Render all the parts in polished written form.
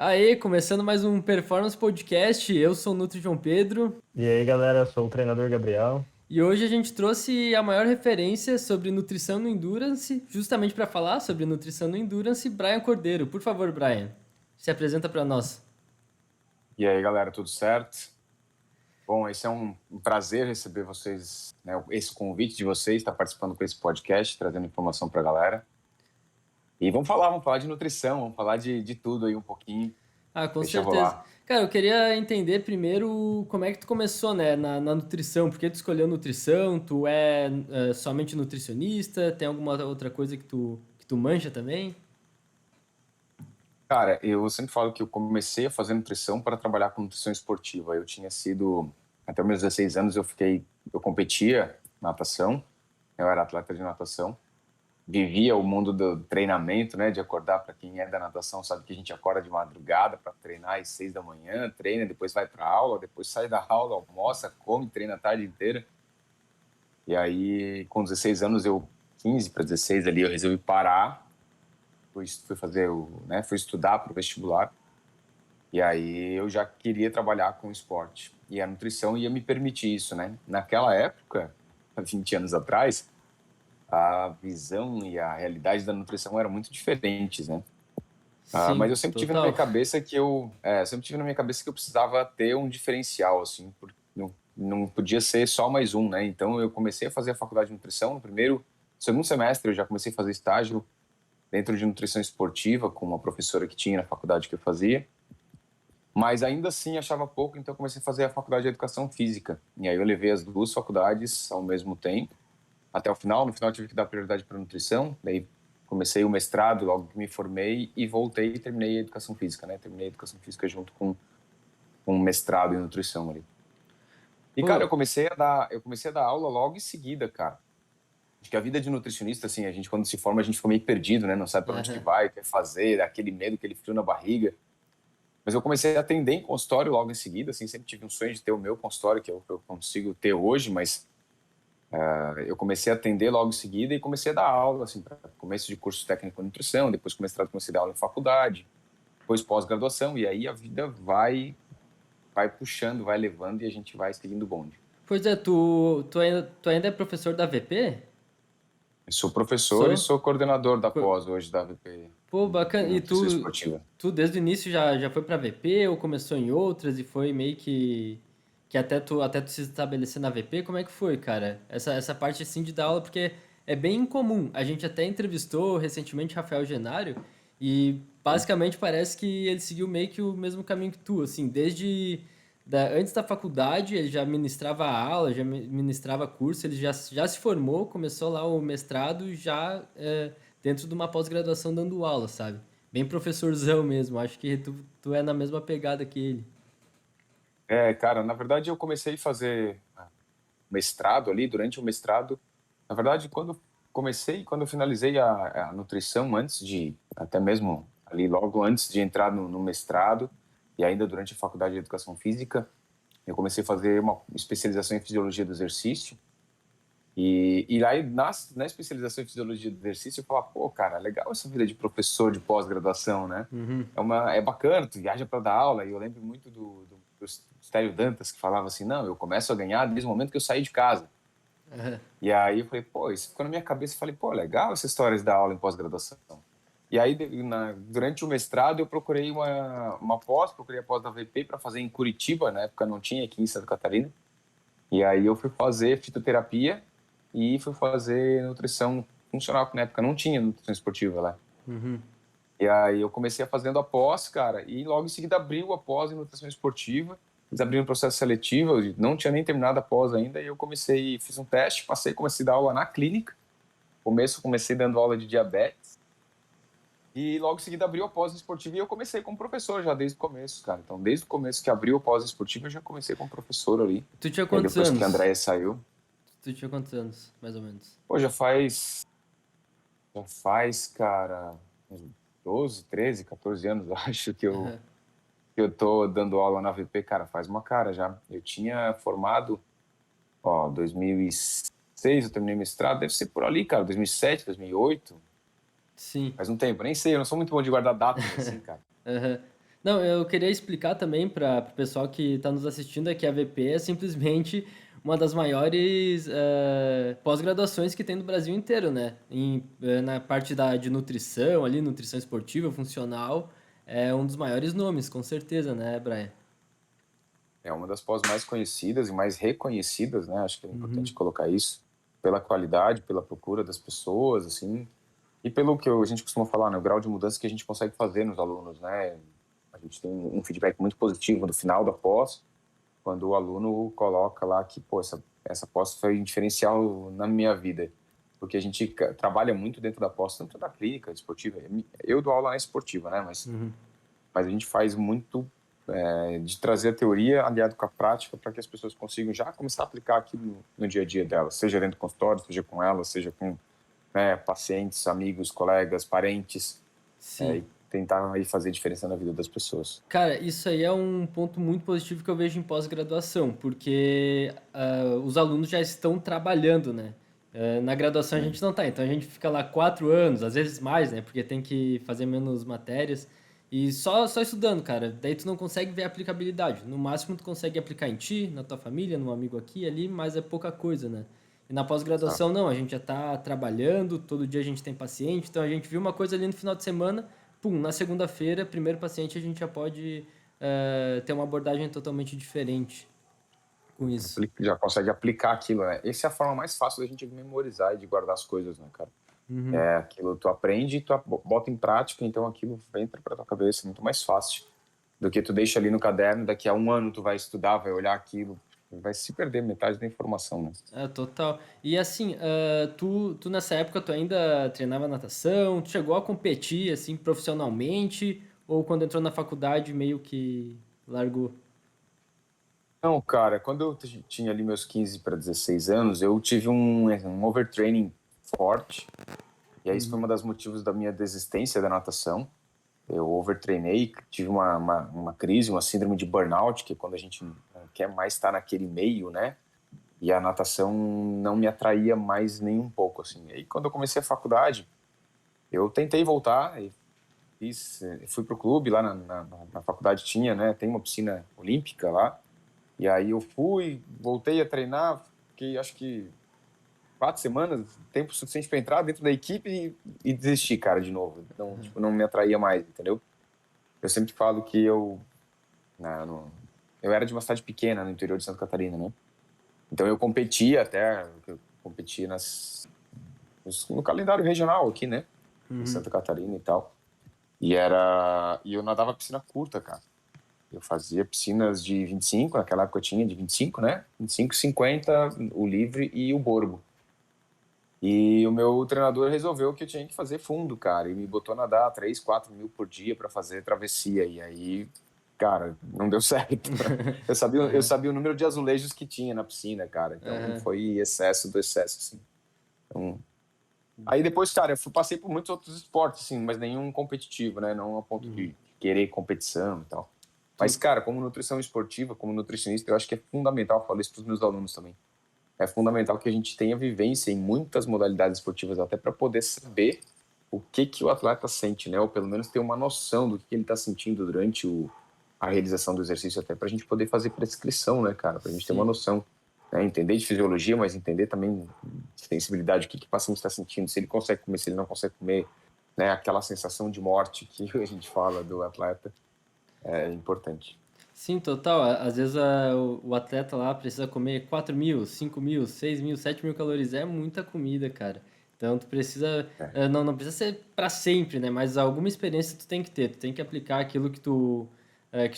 Aê, começando mais um Performance Podcast. Eu sou o Nutri João Pedro E aí, galera, eu sou o treinador Gabriel. e hoje a gente trouxe a maior referência sobre nutrição no Endurance, justamente para falar sobre nutrição no Endurance, Brian Cordeiro. Por favor, Brian, se apresenta para nós. E aí, galera, tudo certo? Bom, esse é um prazer receber vocês, né, esse convite de vocês, estar participando com esse podcast, trazendo informação para a galera. E vamos falar de nutrição, vamos falar de tudo aí um pouquinho, Ah, com deixa certeza. rolar. Cara, eu queria entender primeiro como é que tu começou, né, na nutrição. Por que tu escolheu nutrição? Tu é somente nutricionista? Tem alguma outra coisa que tu manja também? Cara, eu sempre falo que eu comecei a fazer nutrição para trabalhar com nutrição esportiva. Eu tinha sido, até os meus 16 anos, eu competia natação, eu era atleta de natação. Vivia o mundo do treinamento, né? De acordar, para quem é da natação sabe que a gente acorda de madrugada para treinar às 6 da manhã, treina, depois vai para aula, depois sai da aula, almoça, come, treina a tarde inteira. E aí, com 16 anos, 15 para 16 ali, eu resolvi parar, fui fazer fui estudar para o vestibular. E aí eu já queria trabalhar com esporte. E a nutrição ia me permitir isso, né? Naquela época, há 20 anos atrás, a visão e a realidade da nutrição eram muito diferentes, né? Mas Sim, eu sempre tive na minha total. cabeça que eu precisava ter um diferencial, assim, porque não podia ser só mais um, né? Então eu comecei a fazer a faculdade de nutrição. Segundo semestre eu já comecei a fazer estágio dentro de nutrição esportiva com uma professora que tinha na faculdade que eu fazia. Mas ainda assim achava pouco, então eu comecei a fazer a faculdade de educação física. E aí eu levei as duas faculdades ao mesmo tempo até o final. No final tive que dar prioridade para nutrição, daí comecei o mestrado logo que me formei e voltei e terminei a educação física, né? Terminei a educação física junto com um mestrado em nutrição ali. E cara, Pô, eu comecei a dar aula logo em seguida, cara. Acho que a vida de nutricionista, assim, a gente quando se forma a gente fica meio perdido, né? Não sabe para onde que aham. vai, quer fazer, aquele medo, aquele frio na barriga. Mas eu comecei a atender em consultório logo em seguida, assim, sempre tive um sonho de ter o meu consultório, que é o que eu consigo ter hoje, mas eu comecei a atender logo em seguida e comecei a dar aula, assim, para começo de curso técnico em nutrição, depois com mestrado comecei a dar aula em faculdade, depois pós-graduação, e aí a vida vai puxando, vai levando e a gente vai seguindo o bonde. Pois é, tu ainda é professor da VP? Eu sou professor e Sou? sou coordenador da Co- pós hoje da VP Pô, de bacana. E Nutrição tu, Esportiva. tu desde o início já foi pra VP ou começou em outras e foi meio que até tu se estabelecer na VP? Como é que foi, cara? Essa parte assim de dar aula, porque é bem incomum. A gente até entrevistou recentemente Rafael Genário e basicamente parece que ele seguiu meio que o mesmo caminho que tu, assim, antes da faculdade ele já ministrava aula, já ministrava curso, ele já se formou, começou lá o mestrado já dentro de uma pós-graduação dando aula, sabe? Bem professorzão mesmo. Acho que tu é na mesma pegada que ele. Cara, na verdade eu comecei a fazer mestrado ali, durante o mestrado, na verdade quando eu finalizei a nutrição antes de, até mesmo ali logo antes de entrar no mestrado e ainda durante a faculdade de educação física, eu comecei a fazer uma especialização em fisiologia do exercício e aí na especialização em fisiologia do exercício eu falava, pô, cara, legal essa vida de professor de pós-graduação, né? Uhum. É bacana, tu viaja para dar aula e eu lembro muito do Stélio Dantas que falava assim, não, eu começo a ganhar desde o momento que eu saí de casa. Aham. E aí eu falei, pô, isso ficou na minha cabeça. Eu falei, pô, legal essa história de dar aula em pós-graduação. E aí, durante o mestrado, eu procurei uma pós, procurei a pós da VP para fazer em Curitiba, na época não tinha, aqui em Santa Catarina. E aí eu fui fazer fitoterapia e fui fazer nutrição funcional, que na época não tinha nutrição esportiva lá. Uhum. E aí eu comecei fazendo a pós, cara, e logo em seguida abriu a pós em nutrição esportiva. Eles abriram um processo seletivo, eu não tinha nem terminado a pós ainda, e eu fiz um teste, passei, comecei a dar aula na clínica. Comecei dando aula de diabetes. E logo em seguida abriu a pós esportiva e eu comecei como professor já desde o começo, cara. Então, desde o começo que abriu a pós esportiva, eu já comecei como professor ali. Tu tinha E aí, quantos depois que a anos? Andréia saiu, Tu tinha quantos anos, mais ou menos? pô, cara, uns 12, 13, 14 anos, eu acho Aham. que eu tô dando aula na VP, cara, faz uma cara já. Eu tinha formado, 2006 eu terminei mestrado, deve ser por ali, cara, 2007, 2008, Sim. faz um tempo, nem sei, eu não sou muito bom de guardar datas assim, cara. Aham. Não, eu queria explicar também para o pessoal que está nos assistindo é que a VP é simplesmente uma das maiores pós-graduações que tem no Brasil inteiro, né? Na parte de nutrição, ali, nutrição esportiva, funcional, é um dos maiores nomes, com certeza, né, Brian? É uma das pós mais conhecidas e mais reconhecidas, né? Acho que é importante Uhum. colocar isso, pela qualidade, pela procura das pessoas, assim, e pelo que a gente costuma falar, né? O grau de mudança que a gente consegue fazer nos alunos, né? A gente tem um feedback muito positivo no final da pós, quando o aluno coloca lá que, pô, essa pós foi um diferencial na minha vida. Porque a gente trabalha muito dentro da pós, tanto da clínica, esportiva. Eu dou aula na esportiva, né? Uhum. Mas a gente faz muito de trazer a teoria aliado com a prática para que as pessoas consigam já começar a aplicar aquilo no dia a dia delas, seja dentro do consultório, seja com elas, seja com pacientes, amigos, colegas, parentes, Sim. e tentar aí fazer diferença na vida das pessoas. Cara, isso aí é um ponto muito positivo que eu vejo em pós-graduação, porque os alunos já estão trabalhando, né? Na graduação a gente não tá, então a gente fica lá 4 anos, às vezes mais, né? Porque tem que fazer menos matérias e só estudando, cara. Daí tu não consegue ver a aplicabilidade. No máximo tu consegue aplicar em ti, na tua família, num amigo aqui, ali, mas é pouca coisa, né? E na Exato. pós-graduação não, a gente já tá trabalhando, todo dia a gente tem paciente, então a gente viu uma coisa ali no final de semana, pum, na segunda-feira, primeiro paciente, a gente já pode ter uma abordagem totalmente diferente com isso. Já consegue aplicar aquilo, né? Essa é a forma mais fácil da gente memorizar e de guardar as coisas, né, cara? Uhum. É aquilo, tu aprende, tu bota em prática, então aquilo entra pra tua cabeça muito mais fácil do que tu deixa ali no caderno, daqui a um ano tu vai estudar, vai olhar aquilo, vai se perder metade da informação, né? É, total. E assim, tu nessa época tu ainda treinava natação, tu chegou a competir assim profissionalmente ou quando entrou na faculdade meio que largou? Não, cara, quando eu tinha ali meus 15 para 16 anos, eu tive um overtraining forte, e aí isso foi Uhum. um dos motivos da minha desistência da natação. Eu overtreinei, tive uma crise, uma síndrome de burnout, que é quando a gente não quer mais estar naquele meio, né? E a natação não me atraía mais nem um pouco, assim. E aí quando eu comecei a faculdade, eu tentei voltar, e fui pro clube lá na faculdade tinha, né? Tem uma piscina olímpica lá. E aí eu fui, voltei a treinar, fiquei acho que 4 semanas, tempo suficiente para entrar dentro da equipe e desistir, cara, de novo. Não, tipo, não me atraía mais, entendeu? Eu sempre falo que eu era de uma cidade pequena no interior de Santa Catarina, né? Então eu competia no calendário regional aqui, né? Em Uhum. Santa Catarina e tal. E eu nadava piscina curta, cara. Eu fazia piscinas de 25, naquela época eu tinha de 25, né? 25, 50, o livre e o borbo. E o meu treinador resolveu que eu tinha que fazer fundo, cara, e me botou a nadar 3, 4 mil por dia para fazer travessia. E aí, cara, não deu certo. Eu Aham. sabia o número de azulejos que tinha na piscina, cara. Então Aham. foi excesso do excesso, assim. Então, aí depois, cara, passei por muitos outros esportes, assim, mas nenhum competitivo, né? Não a ponto Uhum. de querer competição e tal. Mas, Tu- cara, como nutrição esportiva, como nutricionista, eu acho que é fundamental, eu falo isso para os meus alunos também. É fundamental que a gente tenha vivência em muitas modalidades esportivas, até para poder saber o que o atleta sente, né? Ou pelo menos ter uma noção do que ele está sentindo durante a realização do exercício, até para a gente poder fazer prescrição, né, cara? Para a gente ter uma Sim. noção, né? Entender de fisiologia, mas entender também de sensibilidade, o que o paciente está sentindo, se ele consegue comer, se ele não consegue comer, né? Aquela sensação de morte que a gente fala do atleta é importante. Sim, total. Às vezes o atleta lá precisa comer 4.000, 5.000, 6.000, 7.000 calorias. É muita comida, cara. Então tu precisa. É, Não precisa ser para sempre, né? Mas alguma experiência tu tem que ter. Tu tem que aplicar aquilo que tu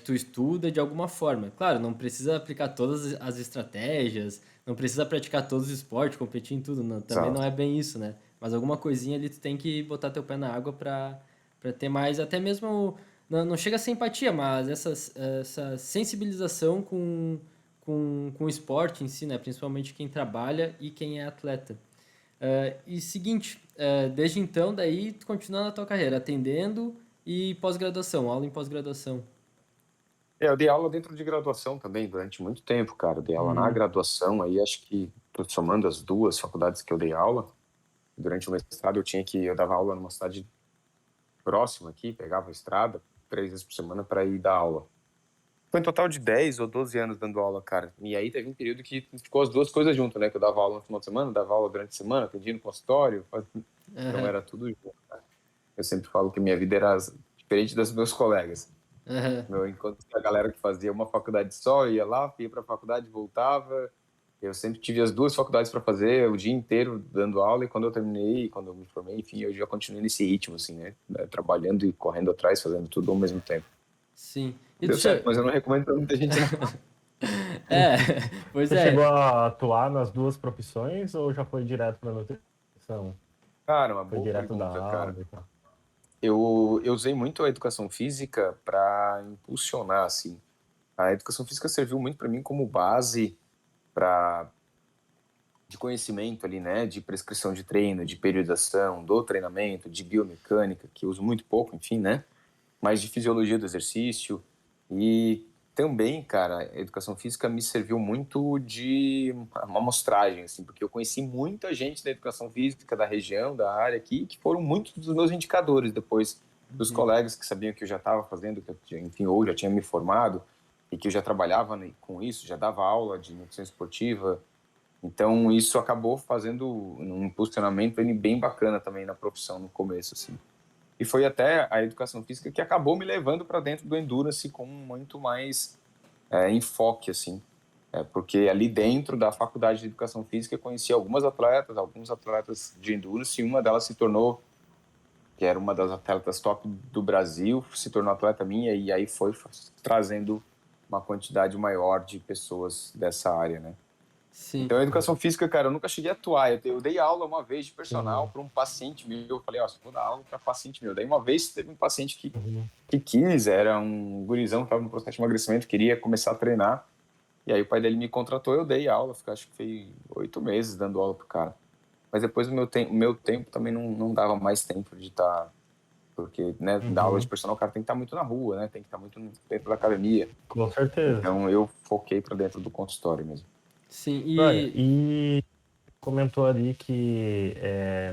estuda de alguma forma. Claro, não precisa aplicar todas as estratégias, não precisa praticar todos os esportes, competir em tudo. Não, também não exato. é bem isso, né? Mas alguma coisinha ali tu tem que botar teu pé na água para ter mais. Até mesmo não chega a ser empatia, mas essa sensibilização com o esporte em si, né? Principalmente quem trabalha e quem é atleta. E seguinte, desde então, daí tu continua na tua carreira, atendendo e pós-graduação, aula em pós-graduação. Eu dei aula dentro de graduação também durante muito tempo, cara. Eu dei aula na Uhum. graduação, aí acho que tô somando as duas faculdades que eu dei aula. Durante o mestrado eu dava aula numa cidade próxima aqui, pegava a estrada. 3 vezes por semana para ir dar aula. Foi um total de 10 ou 12 anos dando aula, cara. E aí teve um período que ficou as duas coisas junto, né? Que eu dava aula no final de semana, dava aula durante a semana, atendia no consultório. Então Aham, era tudo junto, cara. Eu sempre falo que minha vida era diferente das dos meus colegas. aham. Enquanto a galera que fazia uma faculdade só, ia lá, ia para a faculdade, voltava. Eu sempre tive as duas faculdades para fazer, o dia inteiro dando aula, e quando eu terminei, quando eu me formei, enfim, eu já continuei nesse ritmo, assim, né? Trabalhando e correndo atrás, fazendo tudo ao mesmo tempo. Sim. E Deu certo, mas eu não recomendo para muita gente, não. É, pois Você chegou é. a atuar nas duas profissões ou já foi direto para nutrição? Cara, uma Foi boa direto da pergunta, cara. aula e tal. Eu usei muito a educação física para impulsionar, assim. A educação física serviu muito para mim como base para de conhecimento ali, né, de prescrição de treino, de periodização, do treinamento, de biomecânica, que eu uso muito pouco, enfim, né, mas de fisiologia do exercício. E também, cara, a educação física me serviu muito de uma amostragem, assim, porque eu conheci muita gente da educação física, da região, da área aqui, que foram muitos dos meus indicadores depois, dos Uhum. colegas que sabiam que eu já estava fazendo, que eu, enfim, ou já tinha me formado, e que eu já trabalhava com isso, já dava aula de nutrição esportiva. Então, isso acabou fazendo um impulsionamento bem bacana também na profissão no começo, assim. E foi até a educação física que acabou me levando para dentro do endurance com muito mais enfoque, assim. Porque ali dentro da faculdade de educação física eu conheci alguns atletas de endurance, e uma delas se tornou, que era uma das atletas top do Brasil, se tornou atleta minha, e aí foi trazendo uma quantidade maior de pessoas dessa área, né? Sim. Então, a educação física, cara, eu nunca cheguei a atuar. Eu dei aula uma vez de personal Sim. para um paciente meu. Eu falei, ó, vou dar aula para paciente meu. Daí, uma vez, teve um paciente Uhum. que quis, era um gurizão que estava no processo de emagrecimento, queria começar a treinar. E aí, o pai dele me contratou, eu dei aula. Fiquei, acho que foi 8 meses dando aula pro cara. Mas depois o meu tempo também não dava mais tempo de estar. Porque, né, dar aula de Uhum. personal, o cara tem que estar muito na rua, né? Tem que estar muito dentro da academia. Com certeza. Então, eu foquei para dentro do consultório mesmo. Sim. Olha, E. e comentou ali que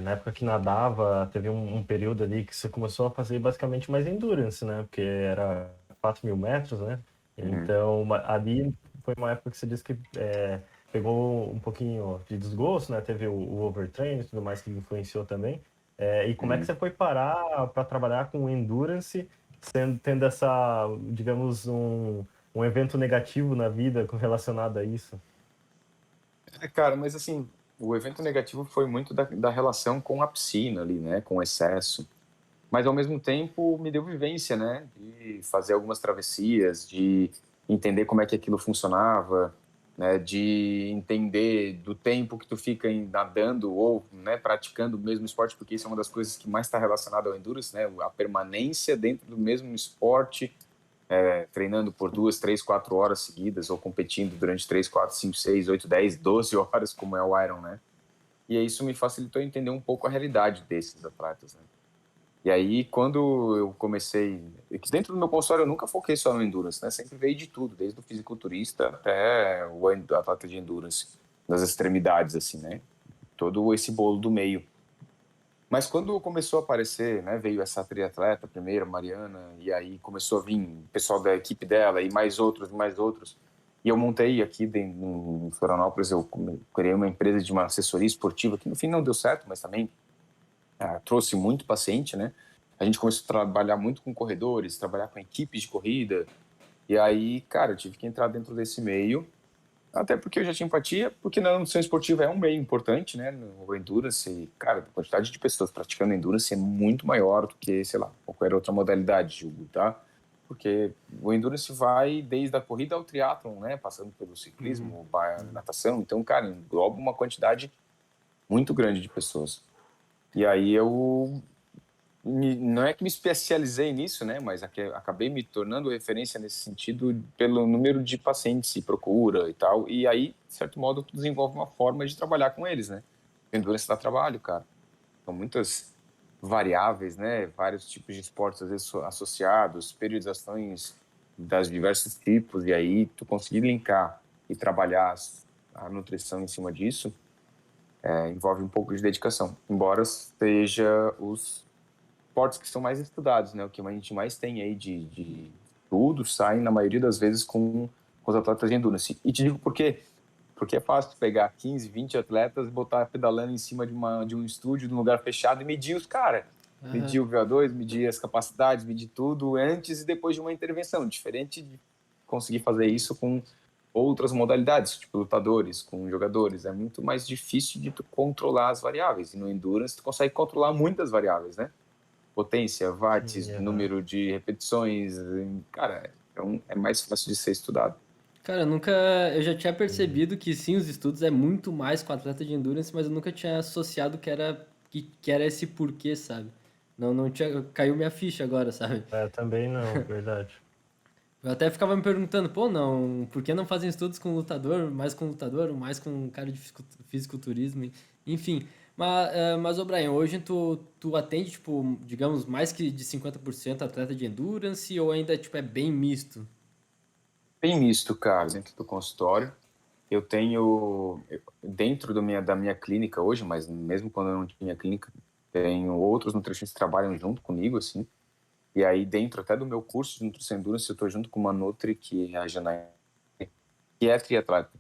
na época que nadava, teve um período ali que você começou a fazer basicamente mais endurance, né? Porque era 4.000 metros, né? Uhum. Então, ali foi uma época que você disse que pegou um pouquinho de desgosto, né? Teve o overtraining e tudo mais que influenciou também. E como é que Uhum. você foi parar para trabalhar com endurance, tendo essa, digamos, um evento negativo na vida relacionado a isso? Cara, mas assim, o evento negativo foi muito da relação com a piscina ali, né, com o excesso. Mas ao mesmo tempo me deu vivência, né, de fazer algumas travessias, de entender como é que aquilo funcionava, né, de entender do tempo que tu fica nadando ou, né, praticando o mesmo esporte, porque isso é uma das coisas que mais está relacionada ao endurance, né, a permanência dentro do mesmo esporte, treinando por 2, 3, 4 horas seguidas ou competindo durante 3, 4, 5, 6, 8, 10, 12 horas, como é o Iron, né? E aí isso me facilitou entender um pouco a realidade desses atletas, né? E aí, quando eu comecei... Dentro do meu consultório, eu nunca foquei só no endurance, né? Sempre veio de tudo, desde o fisiculturista até o atleta de endurance, das extremidades, assim, né? Todo esse bolo do meio. Mas quando começou a aparecer, né, veio essa triatleta primeiro, Mariana, e aí começou a vir o pessoal da equipe dela, e mais outros, e mais outros. E eu montei aqui em Florianópolis, eu criei uma empresa de uma assessoria esportiva, que no fim não deu certo, mas também trouxe muito paciente, né? A gente começou a trabalhar muito com corredores, trabalhar com equipes de corrida, e aí, cara, eu tive que entrar dentro desse meio, até porque eu já tinha empatia, porque na nutrição esportiva é um meio importante, né? No endurance, e, cara, a quantidade de pessoas praticando endurance é muito maior do que, sei lá, qualquer outra modalidade de jogo, tá? Porque o endurance vai desde a corrida ao triatlon, né? Passando pelo Uhum. ciclismo, natação. Então, cara, engloba uma quantidade muito grande de pessoas. E aí eu não é que me especializei nisso, né, mas acabei me tornando referência nesse sentido pelo número de pacientes e procura e tal. E aí, de certo modo, tu desenvolve uma forma de trabalhar com eles, né? Endurance dá trabalho, cara. São muitas variáveis, né? Vários tipos de esportes às vezes associados, periodizações das diversos tipos, e aí tu conseguir linkar e trabalhar a nutrição em cima disso envolve um pouco de dedicação, embora seja os esportes que são mais estudados, né? O que a gente mais tem aí de tudo sai, na maioria das vezes, com os atletas de endurance. E te digo por quê? Porque é fácil pegar 15, 20 atletas e botar pedalando em cima de um estúdio, de um lugar fechado e medir os caras. Medir o VO2, medir as capacidades, medir tudo antes e depois de uma intervenção. Diferente de conseguir fazer isso com outras modalidades, tipo lutadores, com jogadores. É muito mais difícil de tu controlar as variáveis. E no Endurance tu consegue controlar muitas variáveis, né? Potência, watts, número de repetições. Cara, então é mais fácil de ser estudado. Cara, eu já tinha percebido que sim, os estudos é muito mais com atleta de endurance, mas eu nunca tinha associado que era esse porquê, sabe? Não tinha, caiu minha ficha agora, sabe? Também não, verdade. Eu até ficava me perguntando, pô, não, por que não fazem estudos com lutador, mais com um cara de fisiculturismo, enfim. Mas ô Brian, hoje tu atende, tipo, digamos, mais que de 50% atleta de endurance ou ainda, tipo, é bem misto? Bem misto, cara, dentro do consultório. Eu tenho, dentro da minha clínica hoje, mas mesmo quando eu não tinha clínica, tenho outros nutricionistas que trabalham junto comigo, assim. E aí, dentro até do meu curso de Nutrição Endurance, eu estou junto com uma Nutri, que é a Janaína, que é triatleta.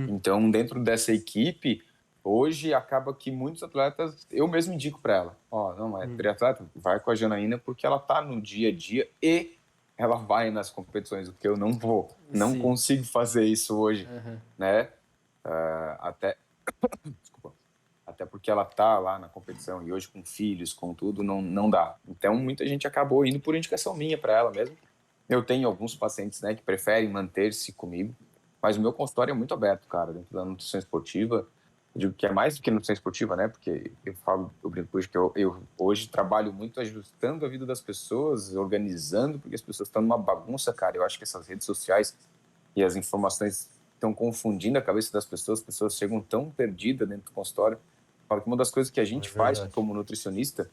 Então, dentro dessa equipe, hoje acaba que muitos atletas, eu mesmo indico para ela, não é triatleta, vai com a Janaína porque ela tá no dia a dia e ela vai nas competições, o que eu não vou, não Sim. consigo fazer isso hoje, né? Até, desculpa, até porque ela tá lá na competição e hoje com filhos, com tudo, não dá. Então, muita gente acabou indo por indicação minha para ela mesmo. Eu tenho alguns pacientes, né, que preferem manter-se comigo, mas o meu consultório é muito aberto, cara, dentro da nutrição esportiva. Eu digo que é mais do que nutrição esportiva, né, porque eu brinco hoje que eu hoje trabalho muito ajustando a vida das pessoas, organizando, porque as pessoas estão numa bagunça, cara. Eu acho que essas redes sociais e as informações estão confundindo a cabeça das pessoas, as pessoas chegam tão perdidas dentro do consultório. Eu falo que uma das coisas que a gente faz como nutricionista,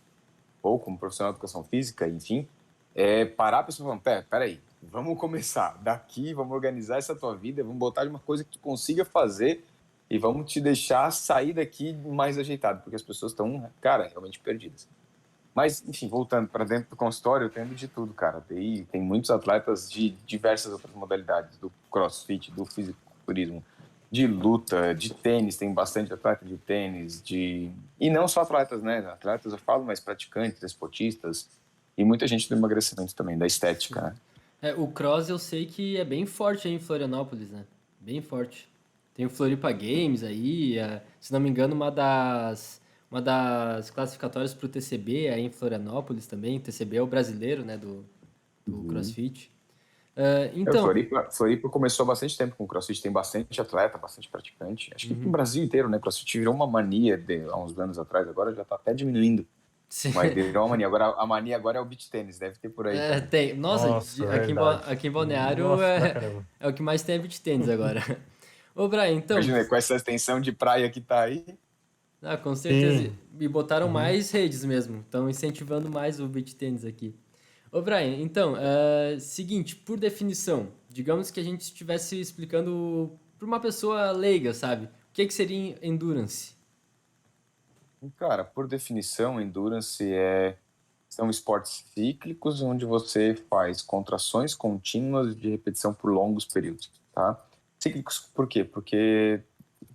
ou como profissional de educação física, enfim, é parar a pessoa e falar, peraí, vamos começar daqui, vamos organizar essa tua vida, vamos botar de uma coisa que tu consiga fazer e vamos te deixar sair daqui mais ajeitado, porque as pessoas estão, cara, realmente perdidas. Mas, enfim, voltando para dentro do consultório, eu tenho de tudo, cara. Tem muitos atletas de diversas outras modalidades, do crossfit, do fisiculturismo, de luta, de tênis, tem bastante atleta de tênis, e não só atletas, né? Atletas eu falo, mas praticantes, esportistas, e muita gente do emagrecimento também, da estética, né? O cross eu sei que é bem forte aí em Florianópolis, né? Bem forte. Tem o Floripa Games aí, se não me engano, uma das classificatórias pro TCB aí em Florianópolis também. O TCB é o brasileiro, né, do CrossFit. O Então, Floripa começou há bastante tempo com o CrossFit, tem bastante atleta, bastante praticante. Acho que no Brasil inteiro, né? CrossFit virou uma mania há uns anos atrás, agora já tá até diminuindo. sim. Mas virou uma mania. Agora, a mania agora é o beach tênis, deve ter por aí também. Tem. Nossa, Verdade. aqui em Balneário Nossa, pra caramba. é o que mais tem é beach tênis agora. Ô, Brian, então, Imagina, com essa extensão de praia que tá aí. com certeza. Sim. E botaram mais redes mesmo. Estão incentivando mais o beach tênis aqui. Ô, Brian, então, seguinte, por definição, digamos que a gente estivesse explicando para uma pessoa leiga, sabe? O que seria endurance? Cara, por definição, endurance são esportes cíclicos onde você faz contrações contínuas de repetição por longos períodos, tá? Cíclicos por quê? Porque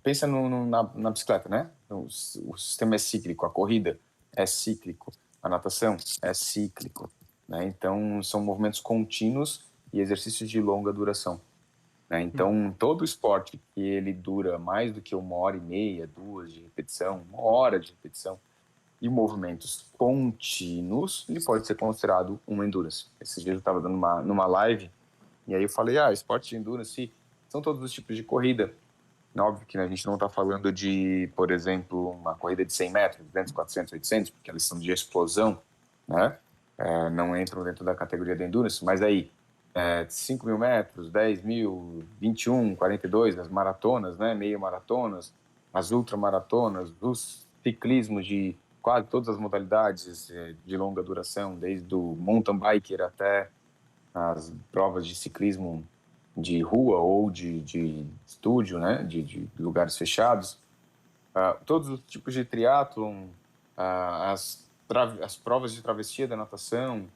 pensa na bicicleta, né? O sistema é cíclico, a corrida é cíclico, a natação é cíclico, né? Então, são movimentos contínuos e exercícios de longa duração, né? Então, todo esporte que ele dura mais do que 1h30, 2 de repetição, 1 hora de repetição, e movimentos contínuos, ele pode ser considerado um endurance. Esses dias eu estava dando numa live, e aí eu falei, esporte de endurance são todos os tipos de corrida. Óbvio que a gente não está falando de, por exemplo, uma corrida de 100 metros, 200, 400, 800, porque elas são de explosão, né? Não entram dentro da categoria de endurance, mas aí 5 mil metros, 10 mil, 21, 42, as maratonas, né? Meio maratonas, as ultramaratonas, os ciclismos de quase todas as modalidades de longa duração, desde o mountain biker até as provas de ciclismo de rua ou de estúdio, né? De lugares fechados. Todos os tipos de triatlon, as as provas de travessia da natação,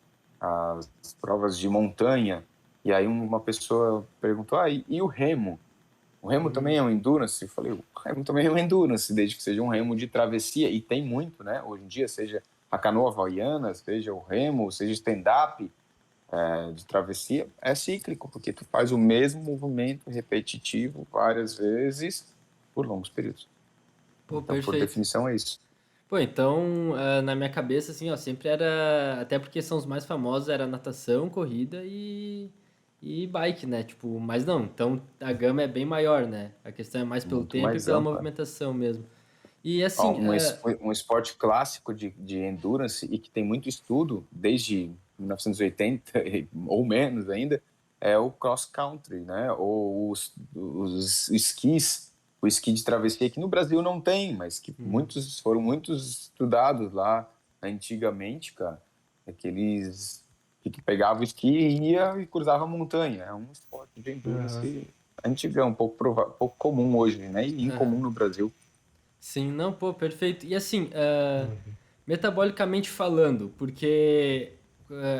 as provas de montanha, e aí uma pessoa perguntou, e o remo? O remo também é um endurance? Eu falei, o remo também é um endurance, desde que seja um remo de travessia, e tem muito, né? Hoje em dia, seja a canoa havaiana, seja o remo, seja stand-up de travessia, é cíclico, porque tu faz o mesmo movimento repetitivo várias vezes por longos períodos. Pô, Então, por perfeito. definição, é isso. Pô, então, na minha cabeça, assim, ó, sempre era. Até porque são os mais famosos, era natação, corrida e bike, né? Tipo, mas não, então a gama é bem maior, né? A questão é mais pelo Muito tempo e mais pela ampla. movimentação mesmo. E Ó, assim, um esporte clássico de endurance e que tem muito estudo desde 1980 ou menos ainda é o cross country, né? Ou os esquis, o esqui de travessia que no Brasil não tem, mas que foram muitos estudados lá antigamente, cara. Aqueles que tu pegava o esqui e ia e cruzava a montanha. É um esporte de endurance antigão, pouco comum hoje, né? E incomum no Brasil. sim, não, pô, perfeito. E assim, metabolicamente falando, porque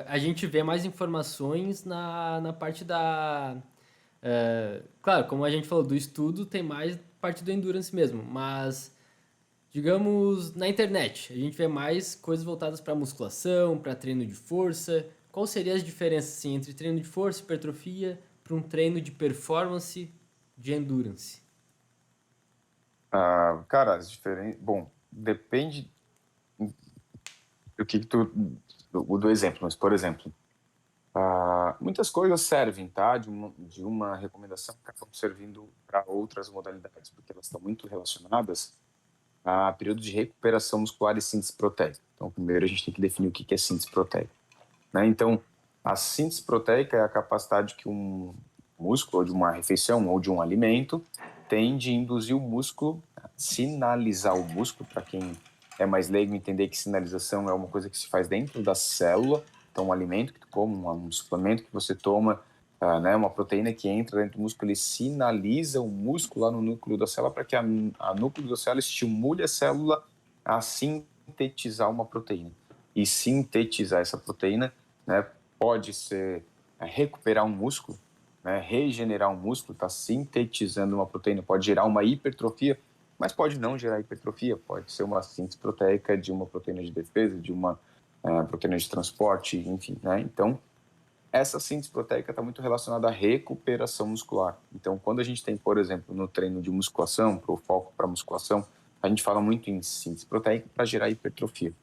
a gente vê mais informações na parte da. Claro, como a gente falou, do estudo tem mais parte do endurance mesmo, mas digamos na internet, a gente vê mais coisas voltadas para musculação, para treino de força. Qual seriam as diferenças assim, entre treino de força, hipertrofia, para um treino de performance de endurance? Cara, as diferenças. Bom, depende do que tu. Do exemplo, mas, por exemplo, muitas coisas servem, tá? De uma recomendação que acabam servindo para outras modalidades, porque elas estão muito relacionadas a períodos de recuperação muscular e síntese proteica. Então, primeiro a gente tem que definir o que é síntese proteica, né? Então, a síntese proteica é a capacidade que um músculo, ou de uma refeição, ou de um alimento, tem de induzir o músculo, sinalizar o músculo, para quem é mais leigo entender que sinalização é uma coisa que se faz dentro da célula, então um alimento que tu come, um suplemento que você toma, né, uma proteína que entra dentro do músculo, ele sinaliza o músculo lá no núcleo da célula para que a núcleo da célula estimule a célula a sintetizar uma proteína. E sintetizar essa proteína, né, pode ser recuperar um músculo, né, regenerar um músculo, está sintetizando uma proteína, pode gerar uma hipertrofia, mas pode não gerar hipertrofia, pode ser uma síntese proteica de uma proteína de defesa, de uma proteína de transporte, enfim, né? Então, essa síntese proteica está muito relacionada à recuperação muscular. Então, quando a gente tem, por exemplo, no treino de musculação, para o foco para musculação, a gente fala muito em síntese proteica para gerar hipertrofia.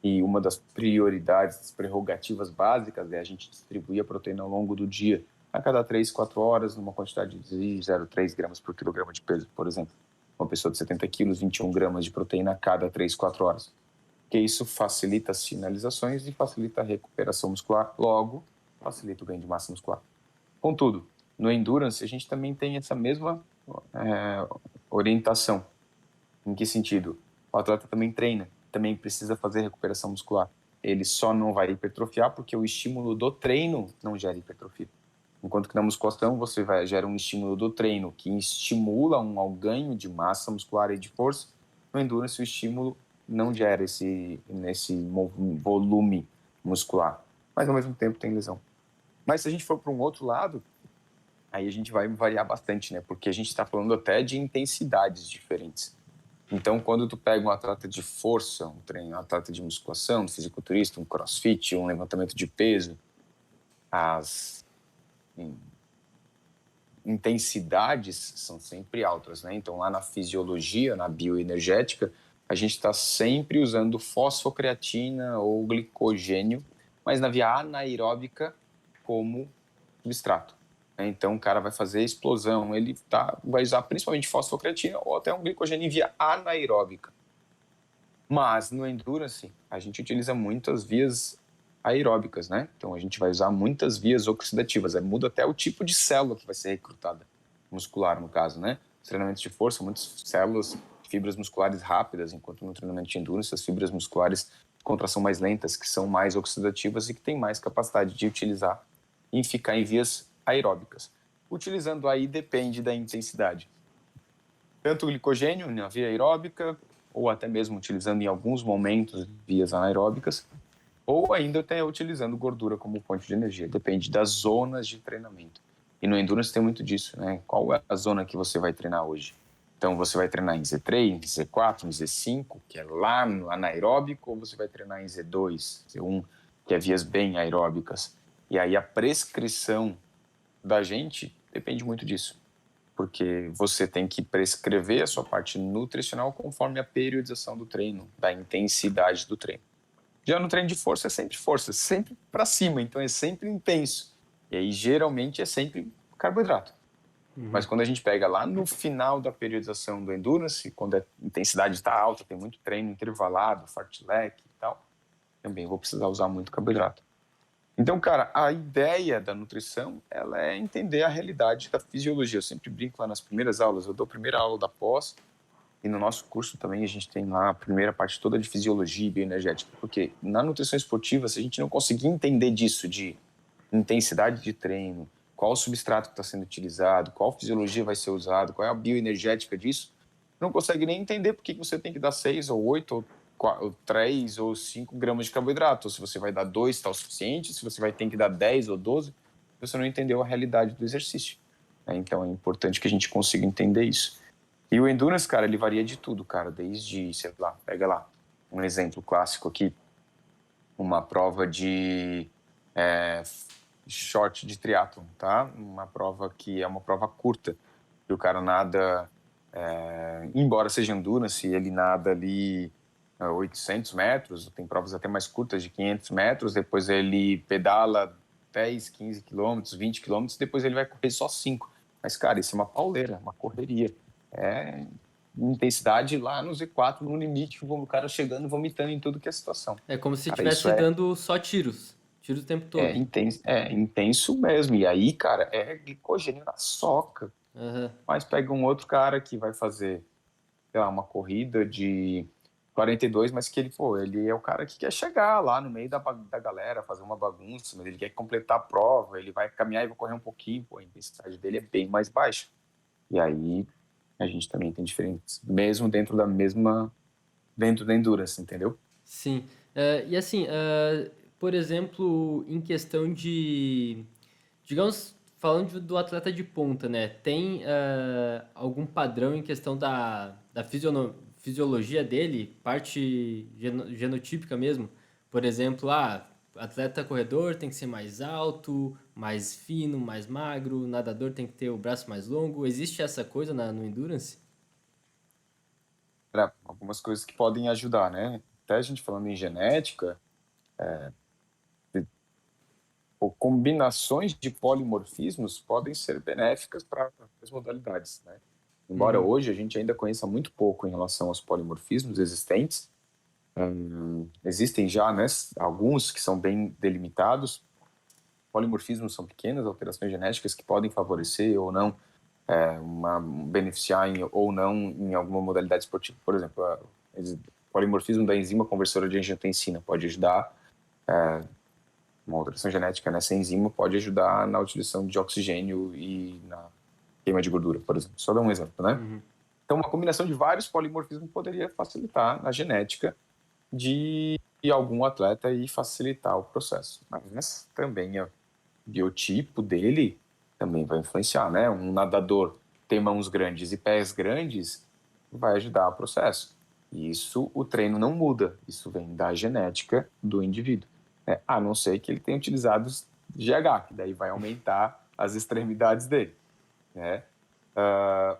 E uma das prioridades, das prerrogativas básicas é a gente distribuir a proteína ao longo do dia, a cada 3, 4 horas, numa quantidade de 0,3 gramas por quilograma de peso, por exemplo. Uma pessoa de 70 quilos, 21 gramas de proteína a cada 3, 4 horas. Porque isso facilita as sinalizações e facilita a recuperação muscular, logo facilita o ganho de massa muscular. Contudo, no Endurance a gente também tem essa mesma orientação. Em que sentido? O atleta também treina, também precisa fazer recuperação muscular. Ele só não vai hipertrofiar porque o estímulo do treino não gera hipertrofia. Enquanto que na musculação você gera um estímulo do treino que estimula ao ganho de massa muscular e de força. No Endurance o estímulo não gera nesse volume muscular, mas ao mesmo tempo tem lesão. Mas se a gente for para um outro lado, aí a gente vai variar bastante, né? Porque a gente está falando até de intensidades diferentes. Então, quando tu pega um atleta de força, um atleta de musculação, um fisiculturista, um crossfit, um levantamento de peso, as intensidades são sempre altas, né? Então, lá na fisiologia, na bioenergética, a gente está sempre usando fosfocreatina ou glicogênio, mas na via anaeróbica como substrato. Então, o cara vai fazer explosão, ele vai usar principalmente fosfocreatina ou até um glicogênio em via anaeróbica. Mas no Endurance, a gente utiliza muitas vias aeróbicas, né? Então, a gente vai usar muitas vias oxidativas. Muda até o tipo de célula que vai ser recrutada, muscular no caso, né? Os treinamentos de força, muitas células, fibras musculares rápidas, enquanto no treinamento de Endurance, as fibras musculares de contração mais lentas, que são mais oxidativas e que têm mais capacidade de utilizar e ficar em vias aeróbicas. Utilizando aí depende da intensidade. Tanto o glicogênio na via aeróbica ou até mesmo utilizando em alguns momentos vias anaeróbicas, ou ainda até utilizando gordura como fonte de energia. Depende das zonas de treinamento. E no Endurance tem muito disso, né? Qual é a zona que você vai treinar hoje? Então, você vai treinar em Z3, em Z4, em Z5, que é lá no anaeróbico, ou você vai treinar em Z2, Z1, que é vias bem aeróbicas? E aí a prescrição da gente depende muito disso, porque você tem que prescrever a sua parte nutricional conforme a periodização do treino, da intensidade do treino. Já no treino de força, sempre para cima, então é sempre intenso. E aí, geralmente, é sempre carboidrato. Mas quando a gente pega lá no final da periodização do Endurance, quando a intensidade está alta, tem muito treino intervalado, fartlek e tal, também vou precisar usar muito carboidrato. Então, cara, a ideia da nutrição, ela é entender a realidade da fisiologia. Eu sempre brinco lá nas primeiras aulas, eu dou a primeira aula da pós, e no nosso curso também a gente tem lá a primeira parte toda de fisiologia e bioenergética, porque na nutrição esportiva, se a gente não conseguir entender disso, de intensidade de treino, qual o substrato que está sendo utilizado, qual fisiologia vai ser usado, qual é a bioenergética disso, não consegue nem entender por que você tem que dar 6 ou 8 ou 3 ou 5 gramas de carboidrato, ou se você vai dar 2 está o suficiente, se você vai ter que dar 10 ou 12, você não entendeu a realidade do exercício. Então é importante que a gente consiga entender isso. E o Endurance, cara, ele varia de tudo, cara, desde, sei lá, pega lá, um exemplo clássico aqui, uma prova de short de triatlon, tá? Uma prova que é uma prova curta, e o cara nada, embora seja Endurance, ele nada ali 800 metros, tem provas até mais curtas de 500 metros, depois ele pedala 10, 15 quilômetros, 20 quilômetros, depois ele vai correr só 5. Mas, cara, isso é uma pauleira, uma correria. É intensidade lá no Z4, no limite, o cara chegando, vomitando em tudo que é situação. É como se Cara, isso estivesse dando só tiros. Tiros o tempo todo. intenso mesmo. E aí, cara, é glicogênio na soca. Aham. Mas pega um outro cara que vai fazer, sei lá, uma corrida de 42, mas que ele é o cara que quer chegar lá no meio da galera, fazer uma bagunça, mas ele quer completar a prova, ele vai caminhar e vai correr um pouquinho, a intensidade dele é bem mais baixa. E aí a gente também tem diferenças, mesmo dentro da endurance, entendeu? Sim. E assim, por exemplo, em questão de, digamos, falando do atleta de ponta, né? Tem algum padrão em questão da fisiologia dele, parte genotípica mesmo? Por exemplo, atleta corredor tem que ser mais alto, mais fino, mais magro, nadador tem que ter o braço mais longo. Existe essa coisa no endurance? Algumas coisas que podem ajudar, né? Até a gente falando em genética, combinações de polimorfismos podem ser benéficas para as modalidades, né? Embora hoje a gente ainda conheça muito pouco em relação aos polimorfismos existentes, existem já, né, alguns que são bem delimitados. Polimorfismos são pequenas alterações genéticas que podem favorecer ou não, beneficiar ou não em alguma modalidade esportiva. Por exemplo, o polimorfismo da enzima conversora de angiotensina pode ajudar, uma alteração genética nessa enzima pode ajudar na utilização de oxigênio e na queima de gordura, por exemplo. Só dar um exemplo, né? Então, uma combinação de vários polimorfismos poderia facilitar a genética de algum atleta e facilitar o processo. Mas também o biotipo dele também vai influenciar, né? Um nadador ter mãos grandes e pés grandes vai ajudar o processo. E isso, o treino não muda. Isso vem da genética do indivíduo. A não ser que ele tenha utilizado GH, que daí vai aumentar as extremidades dele, né?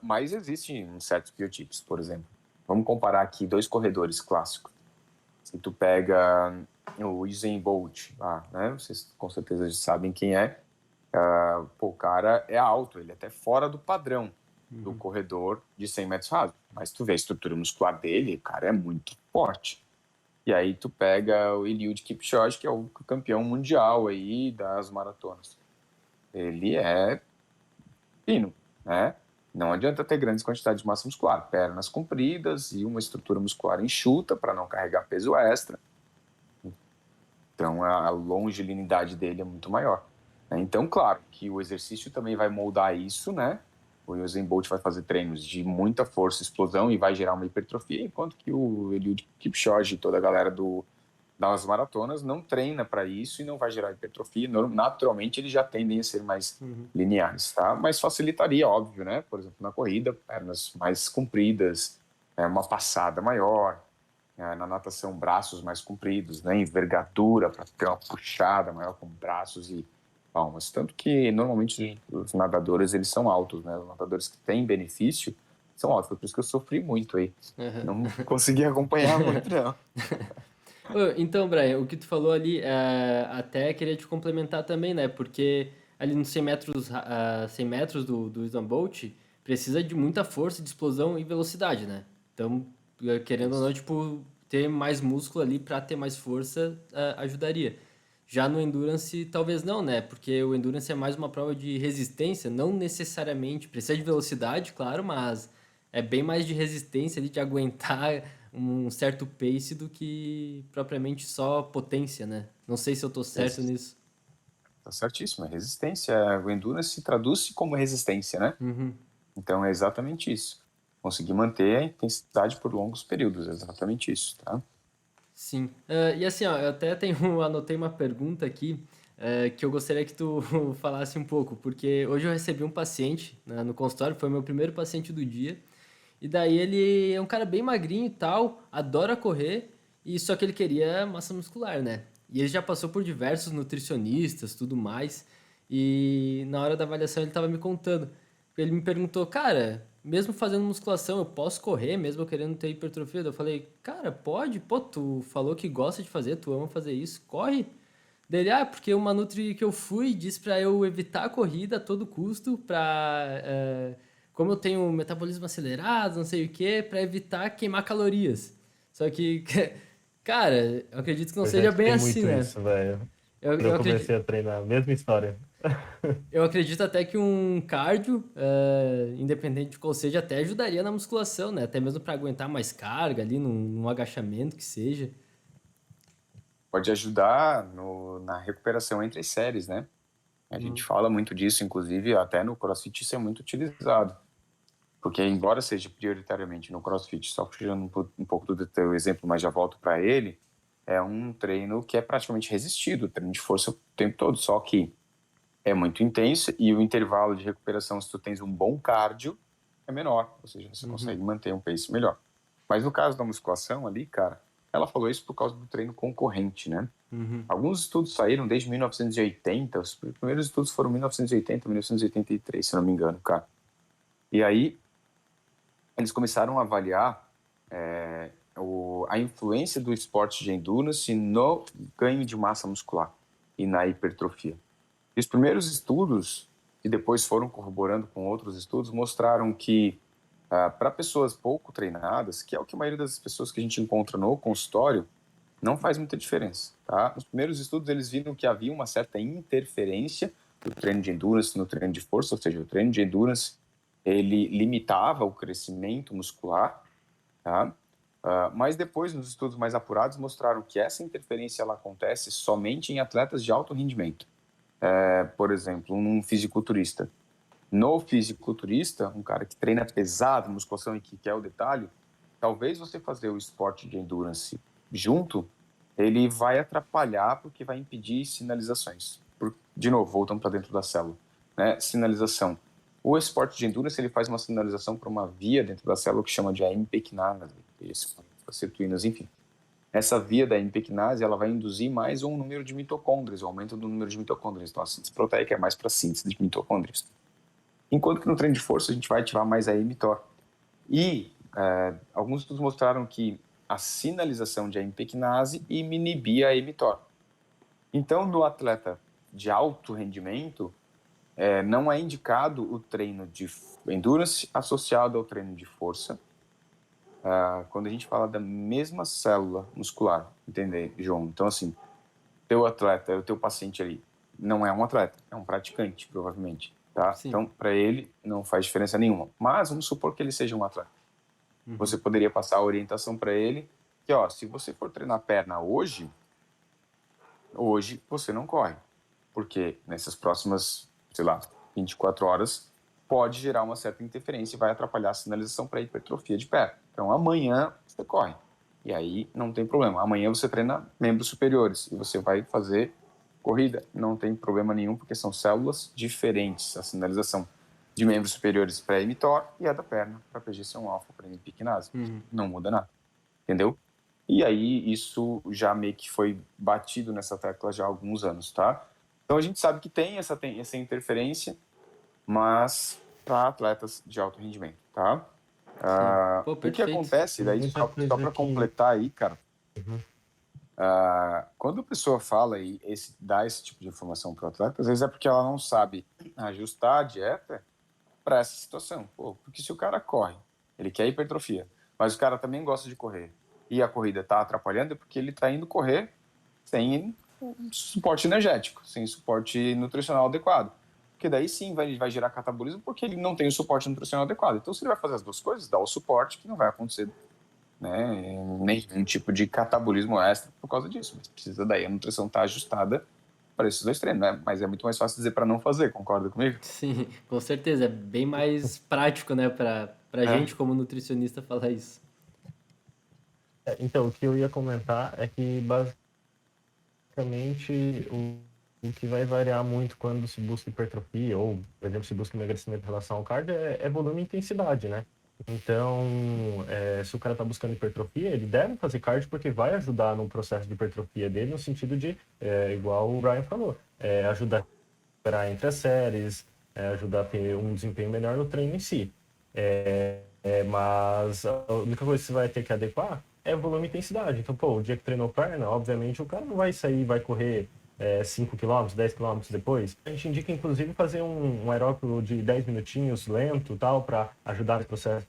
Mas existem certos biotipos, por exemplo. Vamos comparar aqui dois corredores clássicos. Se tu pega o Usain Bolt, né? Vocês com certeza já sabem quem é. O cara é alto, ele é até fora do padrão do corredor de 100 metros rasos. Mas tu vê a estrutura muscular dele, o cara é muito forte. E aí tu pega o Eliud Kipchoge, que é o campeão mundial aí das maratonas. Ele é fino, né? Não adianta ter grandes quantidades de massa muscular, pernas compridas e uma estrutura muscular enxuta para não carregar peso extra. Então a longevidade dele é muito maior. Então, claro que o exercício também vai moldar isso, né? o Usain Bolt vai fazer treinos de muita força, explosão e vai gerar uma hipertrofia, enquanto que o Eliud Kipchoge e toda a galera das maratonas não treina para isso e não vai gerar hipertrofia. Naturalmente, eles já tendem a ser mais lineares, tá? Mas facilitaria, óbvio, né? Por exemplo, na corrida, pernas mais compridas, uma passada maior, na natação, braços mais compridos, né? Envergadura para ter uma puxada maior com braços e palmas. Tanto que, normalmente, os nadadores, eles são altos, né? Os nadadores que têm benefício são altos. Foi por isso que eu sofri muito aí. Não consegui acompanhar muito, não. Então, Brian, o que tu falou ali, até queria te complementar também, né? Porque ali nos 100 metros, 100 metros do Usain Bolt precisa de muita força, de explosão e velocidade, né? Então, querendo ou não, tipo, ter mais músculo ali para ter mais força ajudaria. Já no Endurance, talvez não, né? Porque o Endurance é mais uma prova de resistência, não necessariamente precisa de velocidade, claro, mas é bem mais de resistência ali, de aguentar um certo pace do que propriamente só potência, né? Não sei se eu tô certo nisso. Tá certíssimo, é resistência. O Endurance se traduz como resistência, né? Então é exatamente isso. Conseguir manter a intensidade por longos períodos, é exatamente isso, tá? Sim. E assim, ó, eu até anotei uma pergunta aqui que eu gostaria que tu falasse um pouco, porque hoje eu recebi um paciente, né, no consultório, foi meu primeiro paciente do dia, e daí ele é um cara bem magrinho e tal, adora correr, e só que ele queria massa muscular, né? E ele já passou por diversos nutricionistas, tudo mais, e na hora da avaliação ele estava me contando. Ele me perguntou, cara, mesmo fazendo musculação, eu posso correr, mesmo eu querendo ter hipertrofia? Eu falei, cara, pode, pô, tu falou que gosta de fazer, tu ama fazer isso, corre. Dele, porque uma Nutri que eu fui disse pra eu evitar a corrida a todo custo, como eu tenho um metabolismo acelerado, não sei o que, pra evitar queimar calorias. Só que, cara, eu acredito que não Eu já seja bem escutei assim, muito né? isso, velho. Quando Eu eu acredito, comecei a treinar, mesma história. eu acredito até que um cardio, independente de qual seja, até ajudaria na musculação, né? Até mesmo pra aguentar mais carga ali, num agachamento que seja. Pode ajudar na recuperação entre as séries, né? A gente fala muito disso, inclusive, até no CrossFit isso é muito utilizado. Porque, embora seja prioritariamente no CrossFit, só puxando um pouco do teu exemplo, mas já volto para ele, é um treino que é praticamente resistido, treino de força o tempo todo, só que é muito intenso e o intervalo de recuperação, se tu tens um bom cardio, é menor, ou seja, você consegue manter um pace melhor. Mas no caso da musculação ali, cara, ela falou isso por causa do treino concorrente, né? Alguns estudos saíram desde 1980, os primeiros estudos foram 1980, 1983, se não me engano, cara. E aí, eles começaram a avaliar a influência do esporte de endurance no ganho de massa muscular e na hipertrofia. E os primeiros estudos, que depois foram corroborando com outros estudos, mostraram que para pessoas pouco treinadas, que é o que a maioria das pessoas que a gente encontra no consultório, não faz muita diferença. Tá? Nos primeiros estudos, eles viram que havia uma certa interferência do treino de endurance no treino de força, ou seja, o treino de endurance ele limitava o crescimento muscular, tá? Mas depois, nos estudos mais apurados, mostraram que essa interferência ela acontece somente em atletas de alto rendimento. Por exemplo, um fisiculturista. No fisiculturista, um cara que treina pesado, musculação e que quer o detalhe, talvez você fazer o esporte de endurance junto, ele vai atrapalhar porque vai impedir sinalizações. De novo, voltando para dentro da célula, né? Sinalização. O esporte de endurance ele faz uma sinalização para uma via dentro da célula que chama de AMP quinase, sirtuínas, enfim. Essa via da AMP quinase ela vai induzir mais um número de mitocôndrias, o aumento do número de mitocôndrias. Então a síntese proteica é mais para síntese de mitocôndrias. Enquanto que no treino de força a gente vai ativar mais a mTOR. E alguns estudos mostraram que a sinalização de AMP quinase inibia a mTOR. Então, no atleta de alto rendimento, não é indicado o treino de endurance associado ao treino de força. Quando a gente fala da mesma célula muscular, entender, João? Então, assim, teu atleta, o teu paciente ali, não é um atleta, é um praticante, provavelmente. Tá? Sim. Então, para ele, não faz diferença nenhuma. Mas vamos supor que ele seja um atleta. Você poderia passar a orientação para ele que, se você for treinar perna hoje você não corre. Porque nessas próximas, 24 horas, pode gerar uma certa interferência e vai atrapalhar a sinalização para hipertrofia de perna. Então, amanhã você corre. E aí não tem problema. Amanhã você treina membros superiores e você vai fazer corrida. Não tem problema nenhum, porque são células diferentes. A sinalização de membros superiores para mTOR e a da perna para PGC1-alfa, para MPQNASE. Não muda nada. Entendeu? E aí isso já meio que foi batido nessa tecla já há alguns anos, tá? Então a gente sabe que tem essa interferência, mas para atletas de alto rendimento, tá? Pô, O que perfeito. acontece, daí só para completar aí, cara, quando a pessoa fala e dá esse tipo de informação para o atleta, às vezes é porque ela não sabe ajustar a dieta para essa situação. Pô, porque se o cara corre, ele quer hipertrofia, mas o cara também gosta de correr, e a corrida está atrapalhando, é porque ele está indo correr sem suporte energético, sem suporte nutricional adequado. Porque daí sim vai gerar catabolismo, porque ele não tem o suporte nutricional adequado. Então, se ele vai fazer as duas coisas, dá o suporte, que não vai acontecer, né, nenhum tipo de catabolismo extra por causa disso. Mas precisa daí a nutrição estar ajustada para esses dois treinos, né? Mas é muito mais fácil dizer para não fazer, concorda comigo? Sim, com certeza. É bem mais prático, né, pra gente como nutricionista falar isso. Então, o que eu ia comentar é que basicamente o que vai variar muito quando se busca hipertrofia ou, por exemplo, se busca emagrecimento em relação ao cardio é volume e intensidade, né? Então, se o cara está buscando hipertrofia, ele deve fazer cardio porque vai ajudar no processo de hipertrofia dele, no sentido de, igual o Brian falou, ajudar a recuperar entre as séries, ajudar a ter um desempenho melhor no treino em si. Mas a única coisa que você vai ter que adequar é volume e intensidade. Então, pô, o dia que treinou perna, obviamente o cara não vai sair, vai correr 5 km, 10 km depois. A gente indica, inclusive, fazer um aeróbico de 10 minutinhos, lento, tal, para ajudar no processo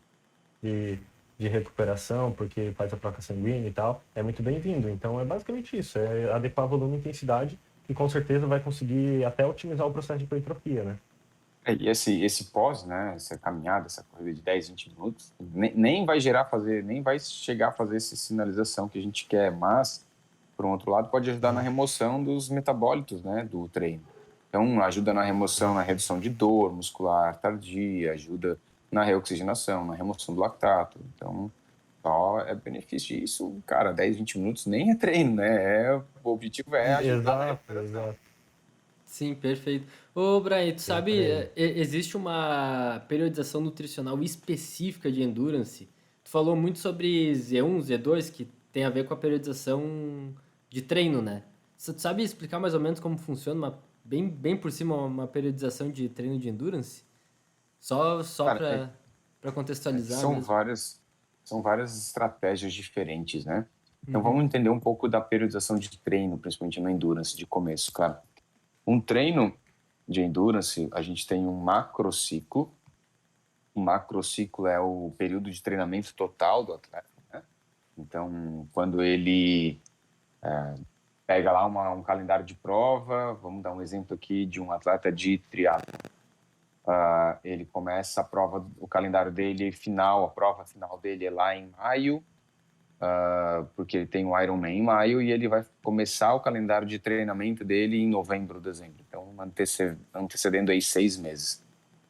de recuperação, porque faz a placa sanguínea e tal. É muito bem-vindo. Então, é basicamente isso, é adequar volume e intensidade, que com certeza vai conseguir até otimizar o processo de hipertrofia, né? E esse pós, né, essa caminhada, essa corrida de 10, 20 minutos, nem vai nem vai chegar a fazer essa sinalização que a gente quer, mas, por um outro lado, pode ajudar na remoção dos metabólitos, né, do treino. Então, ajuda na remoção, na redução de dor muscular tardia, ajuda na reoxigenação, na remoção do lactato. Então, só é benefício. Isso, cara, 10, 20 minutos nem é treino, né? O objetivo é ajudar na recuperação. Exato. Sim, perfeito. Ô, Brian, tu sabe, treino. existe uma periodização nutricional específica de endurance? Tu falou muito sobre Z1, Z2, que tem a ver com a periodização de treino, né? Tu sabe explicar mais ou menos como funciona, bem por cima, uma periodização de treino de endurance? Só Cara, para contextualizar são mesmo. são várias estratégias diferentes, né? Então Uhum. vamos entender um pouco da periodização de treino, principalmente no endurance de começo, cara. Um treino de endurance, a gente tem um macrociclo. O macrociclo é o período de treinamento total do atleta, né? Então, quando ele pega lá um calendário de prova, vamos dar um exemplo aqui de um atleta de triatlo. Ele começa a prova, o calendário dele final, a prova final dele é lá em maio, porque ele tem o Ironman em maio e ele vai começar o calendário de treinamento dele em novembro, dezembro. Então, antecedendo aí 6 meses.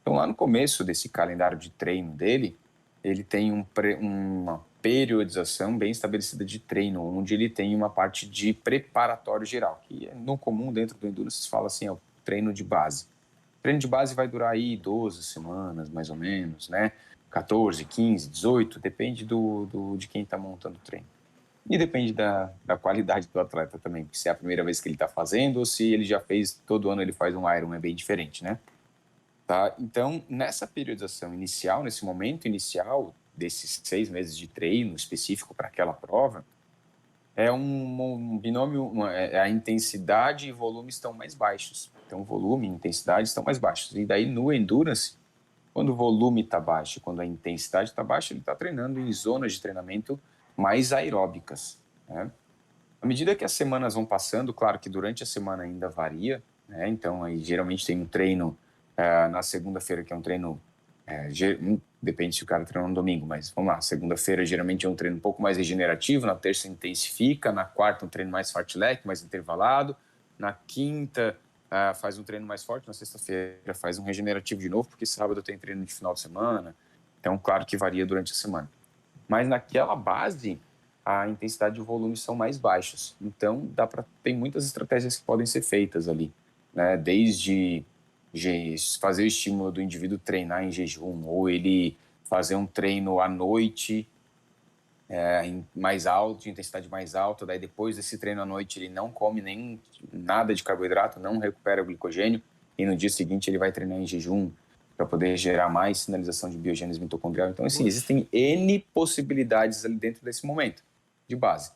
Então, lá no começo desse calendário de treino dele, ele tem uma periodização bem estabelecida de treino, onde ele tem uma parte de preparatório geral, que no comum dentro do Endurance se fala assim, é o treino de base. O treino de base vai durar aí 12 semanas, mais ou menos, né? 14, 15, 18, depende de quem está montando o treino. E depende da qualidade do atleta também, se é a primeira vez que ele está fazendo ou se ele já fez, todo ano ele faz um Iron, é bem diferente, né? Tá? Então, nessa periodização inicial, nesse momento inicial desses 6 meses de treino específico para aquela prova, é um binômio, a intensidade e volume estão mais baixos. Então, volume e intensidade estão mais baixos. E daí, no Endurance, quando o volume está baixo, quando a intensidade está baixa, ele está treinando em zonas de treinamento mais aeróbicas, né? À medida que as semanas vão passando, claro que durante a semana ainda varia, né? Então, aí, geralmente tem um treino na segunda-feira, que é um treino, depende se o cara treina no domingo, mas vamos lá, segunda-feira geralmente é um treino um pouco mais regenerativo, na terça intensifica, na quarta um treino mais fartlek, mais intervalado, na quinta faz um treino mais forte, na sexta-feira faz um regenerativo de novo, porque sábado tem treino de final de semana. Então, claro que varia durante a semana. Mas naquela base, a intensidade e o volume são mais baixos. Então, tem muitas estratégias que podem ser feitas ali, né? Desde fazer o estímulo do indivíduo treinar em jejum, ou ele fazer um treino à noite mais alto, de intensidade mais alta, daí depois desse treino à noite ele não come nem nada de carboidrato, não recupera o glicogênio, e no dia seguinte ele vai treinar em jejum para poder gerar mais sinalização de biogênese mitocondrial. Então, assim, existem N possibilidades ali dentro desse momento de base.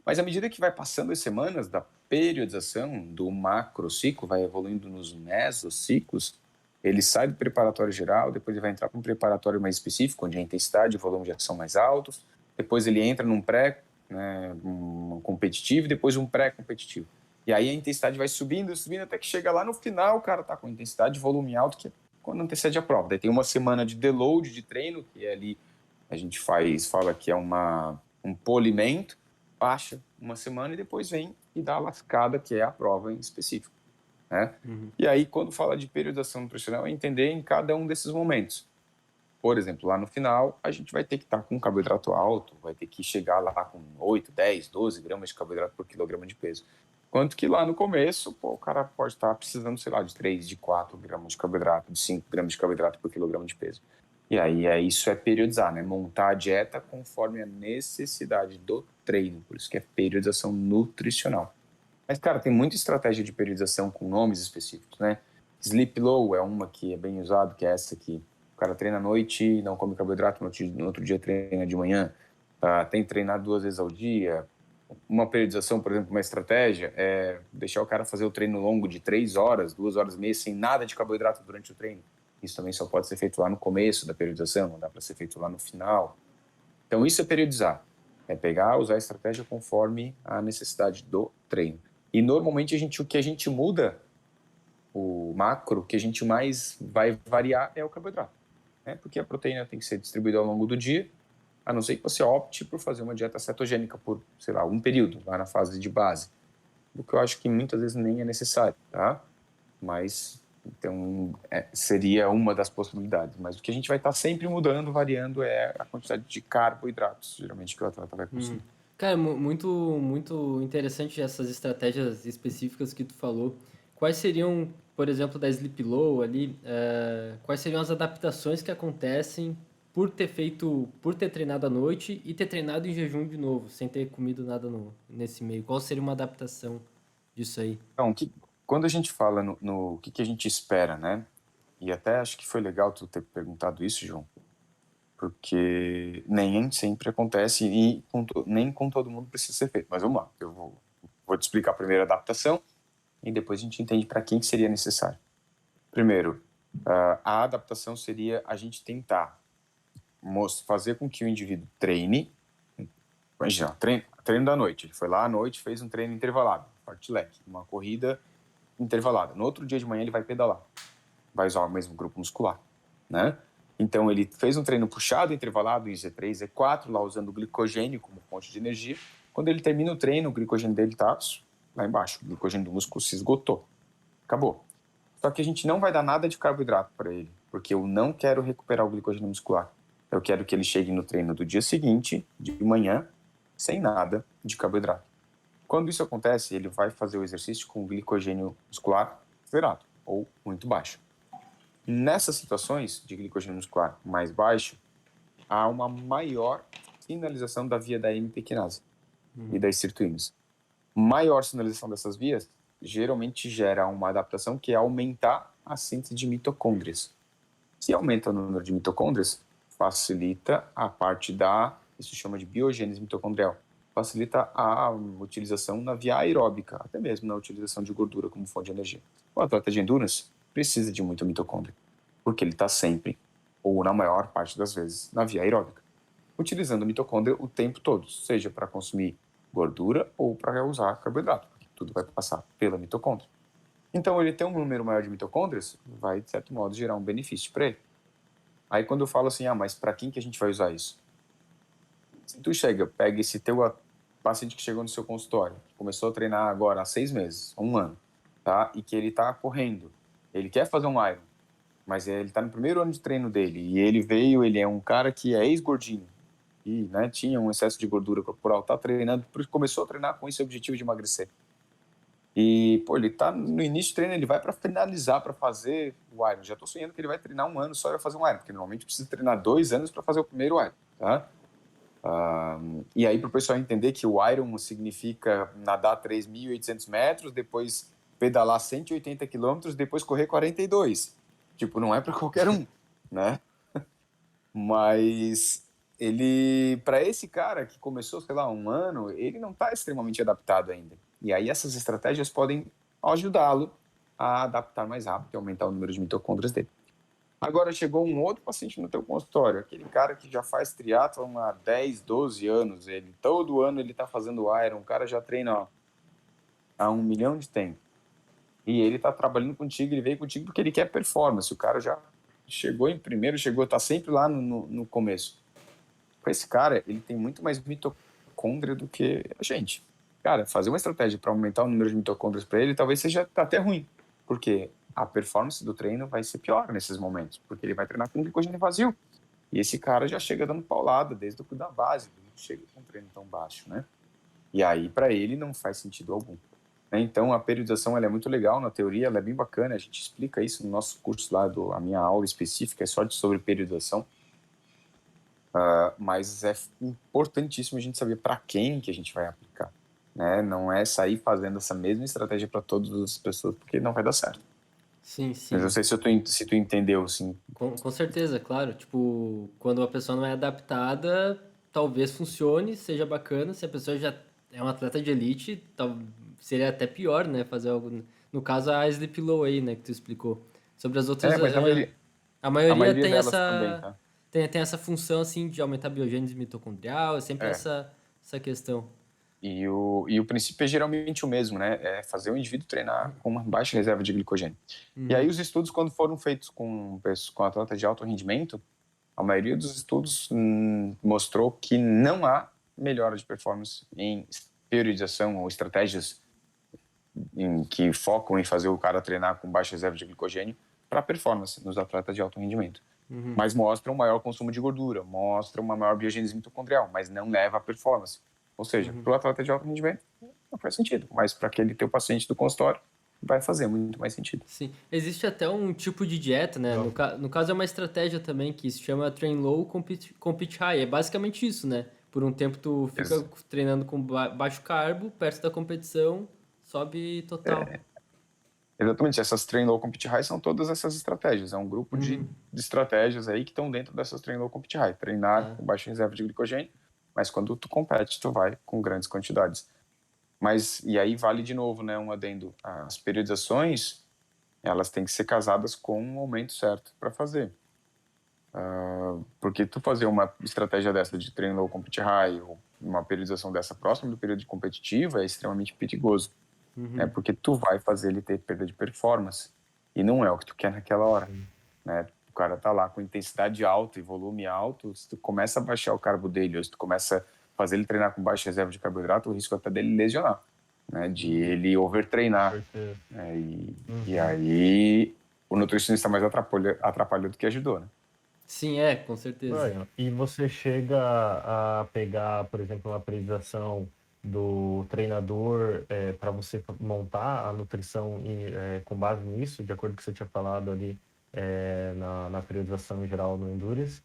Mas à medida que vai passando as semanas da periodização do macrociclo, vai evoluindo nos mesociclos, ele sai do preparatório geral, depois ele vai entrar para um preparatório mais específico, onde a intensidade e o volume já são mais altos, depois ele entra num pré, né, um competitivo, e depois um pré-competitivo. E aí a intensidade vai subindo, subindo, até que chega lá no final, o cara tá com intensidade e volume alto, que é quando antecede a prova. Daí tem uma semana de deload de treino, que é ali, a gente fala que é um polimento, baixa uma semana e depois vem e dá a lascada, que é a prova em específico, né? E aí, quando fala de periodização nutricional, é entender em cada um desses momentos. Por exemplo, lá no final, a gente vai ter que estar com carboidrato alto, vai ter que chegar lá com 8, 10, 12 gramas de carboidrato por quilograma de peso. Quanto que lá no começo, o cara pode estar precisando, sei lá, de 3, de 4 gramas de carboidrato, de 5 gramas de carboidrato por quilograma de peso. E aí, isso é periodizar, né? Montar a dieta conforme a necessidade do treino. Por isso que é periodização nutricional. Mas, cara, tem muita estratégia de periodização com nomes específicos, né? Sleep Low é uma que é bem usada, que é essa aqui. O cara treina à noite, não come carboidrato, no outro dia treina de manhã. Tem que treinar 2 vezes ao dia. Uma periodização, por exemplo, uma estratégia é deixar o cara fazer o treino longo de 3 horas, 2 horas e meia, sem nada de carboidrato durante o treino. Isso também só pode ser feito lá no começo da periodização, não dá para ser feito lá no final. Então, isso é periodizar. É pegar, usar a estratégia conforme a necessidade do treino. E, normalmente, o que a gente muda, o macro, que a gente mais vai variar é o carboidrato. Né? Porque a proteína tem que ser distribuída ao longo do dia, a não ser que você opte por fazer uma dieta cetogênica por, sei lá, um período, lá na fase de base. O que eu acho que muitas vezes nem é necessário, tá? Mas, então, seria uma das possibilidades. Mas o que a gente vai estar sempre mudando, variando, é a quantidade de carboidratos, geralmente, que o atleta vai consumir. Cara, muito, muito interessante essas estratégias específicas que tu falou. Quais seriam, por exemplo, da Sleep Low ali, quais seriam as adaptações que acontecem por ter treinado à noite e ter treinado em jejum de novo, sem ter comido nada nesse meio? Qual seria uma adaptação disso aí? Então, quando a gente fala no que a gente espera, né? E até acho que foi legal tu ter perguntado isso, João, porque nem sempre acontece e nem com todo mundo precisa ser feito. Mas vamos lá, eu vou te explicar primeiro a adaptação e depois a gente entende para quem que seria necessário. Primeiro, a adaptação seria a gente tentar fazer com que o indivíduo treine. Imagina, treino da noite. Ele foi lá à noite, fez um treino intervalado, fartlek, uma corrida intervalada. No outro dia de manhã ele vai pedalar, vai usar o mesmo grupo muscular, né? Então ele fez um treino puxado, intervalado em Z3, Z4, lá usando o glicogênio como fonte de energia. Quando ele termina o treino, o glicogênio dele está lá embaixo, o glicogênio do músculo se esgotou, acabou. Só que a gente não vai dar nada de carboidrato para ele, porque eu não quero recuperar o glicogênio muscular. Eu quero que ele chegue no treino do dia seguinte, de manhã, sem nada de carboidrato. Quando isso acontece, ele vai fazer o exercício com glicogênio muscular zerado ou muito baixo. Nessas situações de glicogênio muscular mais baixo, há uma maior sinalização da via da AMP quinase e das sirtuínas. Maior sinalização dessas vias geralmente gera uma adaptação que é aumentar a síntese de mitocôndrias. Se aumenta o número de mitocôndrias, facilita a parte isso chama de biogênese mitocondrial, facilita a utilização na via aeróbica, até mesmo na utilização de gordura como fonte de energia. O atleta de endurance precisa de muita mitocôndria, porque ele está sempre, ou na maior parte das vezes, na via aeróbica, utilizando mitocôndria o tempo todo, seja para consumir gordura ou para usar carboidrato, porque tudo vai passar pela mitocôndria. Então, ele ter um número maior de mitocôndrias vai, de certo modo, gerar um benefício para ele. Aí, quando eu falo assim, mas para quem que a gente vai usar isso? Se tu pega esse teu paciente que chegou no seu consultório, que começou a treinar agora há 6 meses, 1 ano, tá? E que ele tá correndo. Ele quer fazer um Iron, mas ele tá no primeiro ano de treino dele. E ele é um cara que é ex-gordinho. E, né, tinha um excesso de gordura corporal, tá treinando, começou a treinar com esse objetivo de emagrecer. E, pô, ele tá no início do treino, ele vai para finalizar, para fazer o Iron. Já tô sonhando que ele vai treinar 1 ano só e vai fazer um Iron, porque normalmente precisa treinar 2 anos para fazer o primeiro Iron, tá? E aí, para o pessoal entender que o Iron significa nadar 3.800 metros, depois pedalar 180 quilômetros, depois correr 42. Tipo, não é para qualquer um, né? Mas ele, para esse cara que começou, sei lá, 1 ano, ele não está extremamente adaptado ainda. E aí essas estratégias podem ajudá-lo a adaptar mais rápido e aumentar o número de mitocôndrias dele. Agora chegou um outro paciente no teu consultório, aquele cara que já faz triatlon há 10, 12 anos, ele todo ano ele está fazendo Iron, o cara já treina há 1 milhão de tempo. E ele está trabalhando contigo, ele veio contigo porque ele quer performance, o cara já chegou em primeiro, está sempre lá no começo. Com esse cara, ele tem muito mais mitocôndria do que a gente. Cara, fazer uma estratégia para aumentar o número de mitocôndrias para ele talvez seja até ruim, porque a performance do treino vai ser pior nesses momentos, porque ele vai treinar com glicogênio vazio. E esse cara já chega dando paulada desde o da base, ele não chega com um treino tão baixo, né? E aí, para ele, não faz sentido algum. Então, a periodização ela é muito legal na teoria, ela é bem bacana, a gente explica isso no nosso curso lá, a minha aula específica é só sobre periodização. Mas é importantíssimo a gente saber para quem que a gente vai aplicar, né? Não é sair fazendo essa mesma estratégia para todas as pessoas, porque não vai dar certo. Sim, Mas sim. eu não sei se tu entendeu, assim. Com certeza, claro. Tipo, quando a pessoa não é adaptada, talvez funcione, seja bacana. Se a pessoa já é um atleta de elite, seria até pior, né? Fazer algo. No caso, a Sleep Low aí, né? Que tu explicou. Sobre as outras. Mas A a maioria maioria tem delas também, essa. tá? Tem essa função, assim, de aumentar a biogênese mitocondrial. É sempre É. essa questão. E o princípio é geralmente o mesmo, né? É fazer o indivíduo treinar com uma baixa reserva de glicogênio. E aí os estudos, quando foram feitos com atletas de alto rendimento, a maioria dos estudos mostrou que não há melhora de performance em periodização ou estratégias que focam em fazer o cara treinar com baixa reserva de glicogênio para performance nos atletas de alto rendimento. Mas mostra um maior consumo de gordura, mostra uma maior biogênese mitocondrial, mas não leva a performance. Ou seja, para o atleta de alto rendimento não faz sentido, mas para aquele teu paciente do consultório vai fazer muito mais sentido. Sim. Existe até um tipo de dieta, né? No caso é uma estratégia também que se chama Train Low, Compete High. É basicamente isso, né? Por um tempo tu fica treinando com baixo carbo, perto da competição, sobe total. Exatamente, essas Train Low Compete High são todas essas estratégias. É um grupo de estratégias aí que estão dentro dessas Train Low Compete High. Treinar com baixa reserva de glicogênio, mas quando tu compete, tu vai com grandes quantidades. Mas, e aí vale de novo, né, um adendo. As periodizações, elas têm que ser casadas com um momento certo para fazer. Porque tu fazer uma estratégia dessa de treino low compete high ou uma periodização dessa próximo do período competitivo é extremamente perigoso. Né, porque tu vai fazer ele ter perda de performance. E não é o que tu quer naquela hora. Né? O cara tá lá com intensidade alta e volume alto, se tu começa a baixar o carbo dele, ou se tu começa a fazer ele treinar com baixa reserva de carboidrato, o risco até dele lesionar, né? De ele overtreinar. E aí o nutricionista mais atrapalhou do que ajudou, né? Sim, com certeza. E você chega a pegar, por exemplo, uma periodização do treinador para você montar a nutrição com base nisso, de acordo com o que você tinha falado ali na periodização em geral no Endurance.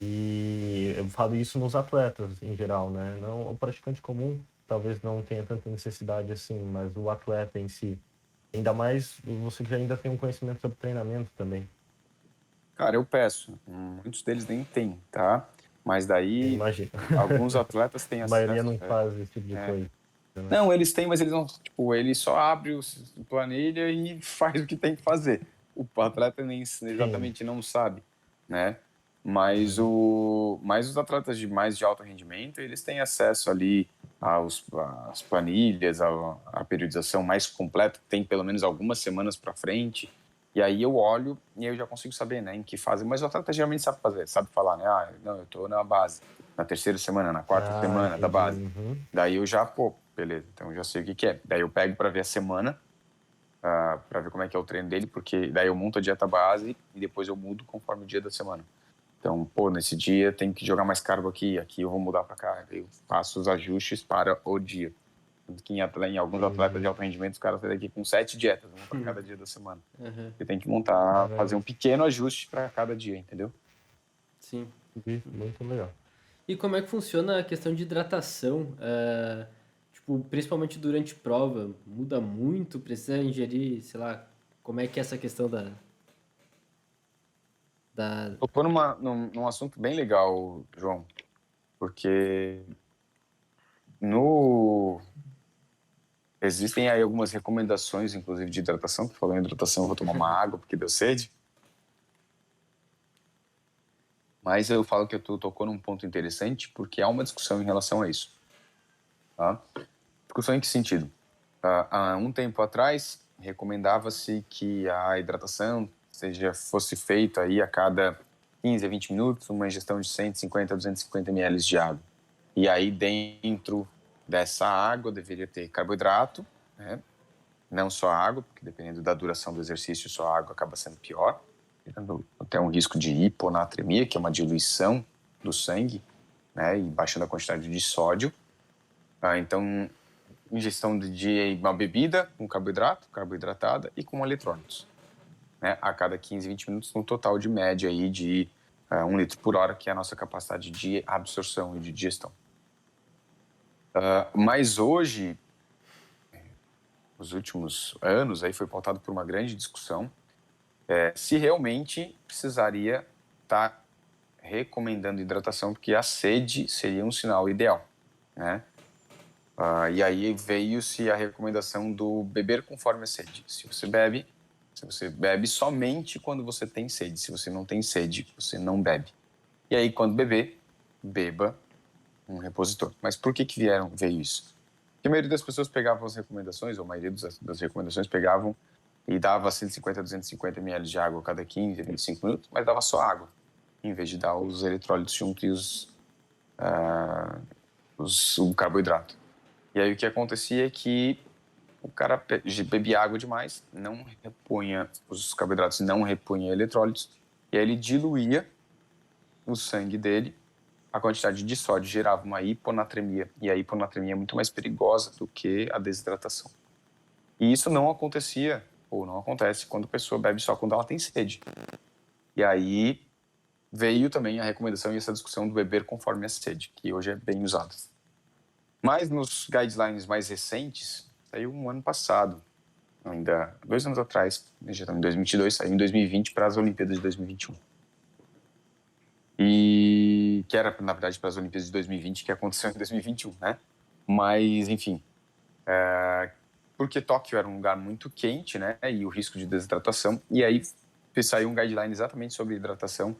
E eu falo isso nos atletas em geral, né? Não, o praticante comum talvez não tenha tanta necessidade assim, mas o atleta em si. Ainda mais você que ainda tem um conhecimento sobre treinamento também. Cara, eu peço. Muitos deles nem têm, tá? Mas daí, alguns atletas têm acesso. A maioria não faz esse tipo de coisa. Né? Não, eles têm, mas eles não. Tipo, ele só abre a planilha e faz o que tem que fazer. O atleta nem exatamente não sabe, né? Mas os atletas de alto rendimento, eles têm acesso ali às planilhas, à periodização mais completa, que tem pelo menos algumas semanas para frente. E aí eu olho e eu já consigo saber, né, em que fase. Mas o atleta geralmente sabe fazer, sabe falar, né? Não, eu tô na base, na terceira semana, na quarta semana da base. Daí eu já, beleza, então eu já sei o que é. Daí eu pego para ver a semana para ver como é que é o treino dele, porque daí eu monto a dieta base e depois eu mudo conforme o dia da semana. Então, pô, nesse dia tem que jogar mais carbo aqui eu vou mudar para cá. Eu faço os ajustes para o dia. Tanto que em alguns atletas de alto rendimento, os caras saem daqui com 7 dietas, uma para cada dia da semana. Você tem que montar, fazer um pequeno ajuste para cada dia, entendeu? Sim. Muito legal. E como é que funciona a questão de hidratação? Tipo, principalmente durante prova, muda muito? Precisa ingerir, sei lá, como é que é essa questão da... Tocou num assunto bem legal, João, porque existem aí algumas recomendações, inclusive de hidratação. Tu falou em hidratação, eu vou tomar uma água porque deu sede. Mas eu falo que tu tocou num ponto interessante porque há uma discussão em relação a isso. Tá? Discussão em que sentido? Há um tempo atrás, recomendava-se que a hidratação fosse feita aí a cada 15 a 20 minutos, uma ingestão de 150 a 250 ml de água. E aí, dentro dessa água, deveria ter carboidrato, né? Não só água, porque dependendo da duração do exercício, só a água acaba sendo pior. Tendo até um risco de hiponatremia, que é uma diluição do sangue, né? E baixando a quantidade de sódio. Então, ingestão de uma bebida com carboidrato, carboidratada e com eletrólitos, né? A cada 15, 20 minutos, um total de média aí de 1 litro por hora, que é a nossa capacidade de absorção e de digestão. Mas hoje, nos últimos anos, aí foi pautado por uma grande discussão se realmente precisaria estar recomendando hidratação, porque a sede seria um sinal ideal, né? E aí veio-se a recomendação do beber conforme a sede. Se você bebe somente quando você tem sede. Se você não tem sede, você não bebe. E aí, quando beber, beba um repositor. Mas por que veio isso? Porque a maioria das pessoas pegavam as recomendações, ou a maioria das recomendações pegavam e dava 150 a 250 ml de água a cada 15 a 25 minutos, mas dava só água, em vez de dar os eletrólitos junto e o carboidrato. E aí o que acontecia é que o cara bebia água demais, não repunha os carboidratos, não repunha eletrólitos, e aí ele diluía o sangue dele, a quantidade de sódio gerava uma hiponatremia, e a hiponatremia é muito mais perigosa do que a desidratação. E isso não acontecia, ou não acontece, quando a pessoa bebe só quando ela tem sede. E aí veio também a recomendação e essa discussão do beber conforme a sede, que hoje é bem usada. Mas nos guidelines mais recentes, saiu um ano passado, ainda 2 anos atrás, já estamos em 2022, saiu em 2020 para as Olimpíadas de 2021. E que era, na verdade, para as Olimpíadas de 2020, que aconteceu em 2021, né? Mas, enfim, porque Tóquio era um lugar muito quente, né? E o risco de desidratação. E aí saiu um guideline exatamente sobre hidratação.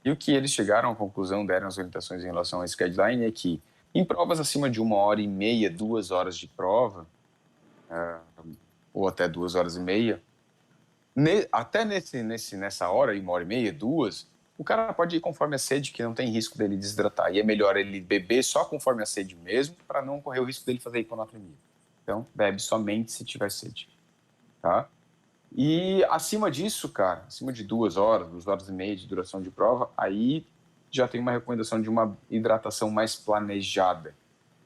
E o que eles chegaram à conclusão, deram as orientações em relação a esse guideline, é que em provas acima de 1h30, 2 horas de prova, ou até 2h30, até nessa hora, 1h30, 2, o cara pode ir conforme a sede, que não tem risco dele desidratar. E é melhor ele beber só conforme a sede mesmo, para não correr o risco dele fazer hiponatremia. Então, bebe somente se tiver sede, tá? E acima disso, cara, acima de 2 horas, 2h30 de duração de prova, aí já tem uma recomendação de uma hidratação mais planejada.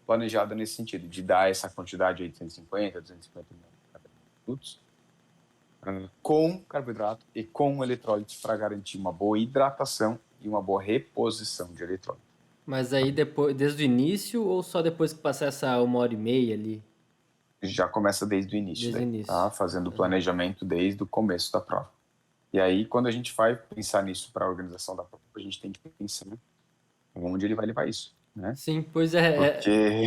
Planejada nesse sentido, de dar essa quantidade aí de 150, 250 minutos, com carboidrato e com eletrólitos para garantir uma boa hidratação e uma boa reposição de eletrólitos. Mas aí depois, desde o início ou só depois que passar essa 1h30 ali? Já começa desde o início, Desde o início. tá? Fazendo o planejamento desde o começo da prova. E aí, quando a gente vai pensar nisso para a organização da prova, a gente tem que pensar onde ele vai levar isso, né? Sim, pois é. Porque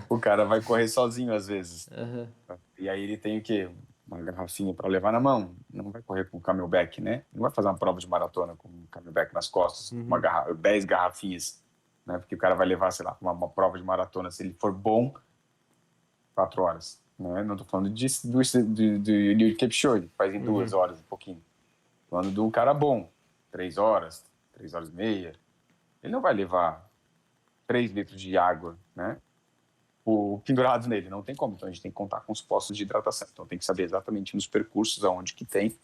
o cara vai correr sozinho às vezes. Uhum. E aí ele tem o quê? Uma garrafinha para levar na mão. Não vai correr com camelback, né? Não vai fazer uma prova de maratona com um camelback nas costas, 10 garrafinhas, né? Porque o cara vai levar, sei lá, uma prova de maratona, se ele for bom, 4 horas. Né? Não tô falando do Eliud Kipchoge, que faz em 2 horas, um pouquinho. Tô falando de um cara bom, 3 horas, 3h30. Ele não vai levar 3 litros de água, né? pendurados nele, não tem como. Então a gente tem que contar com os postos de hidratação. Então tem que saber exatamente nos percursos aonde que tem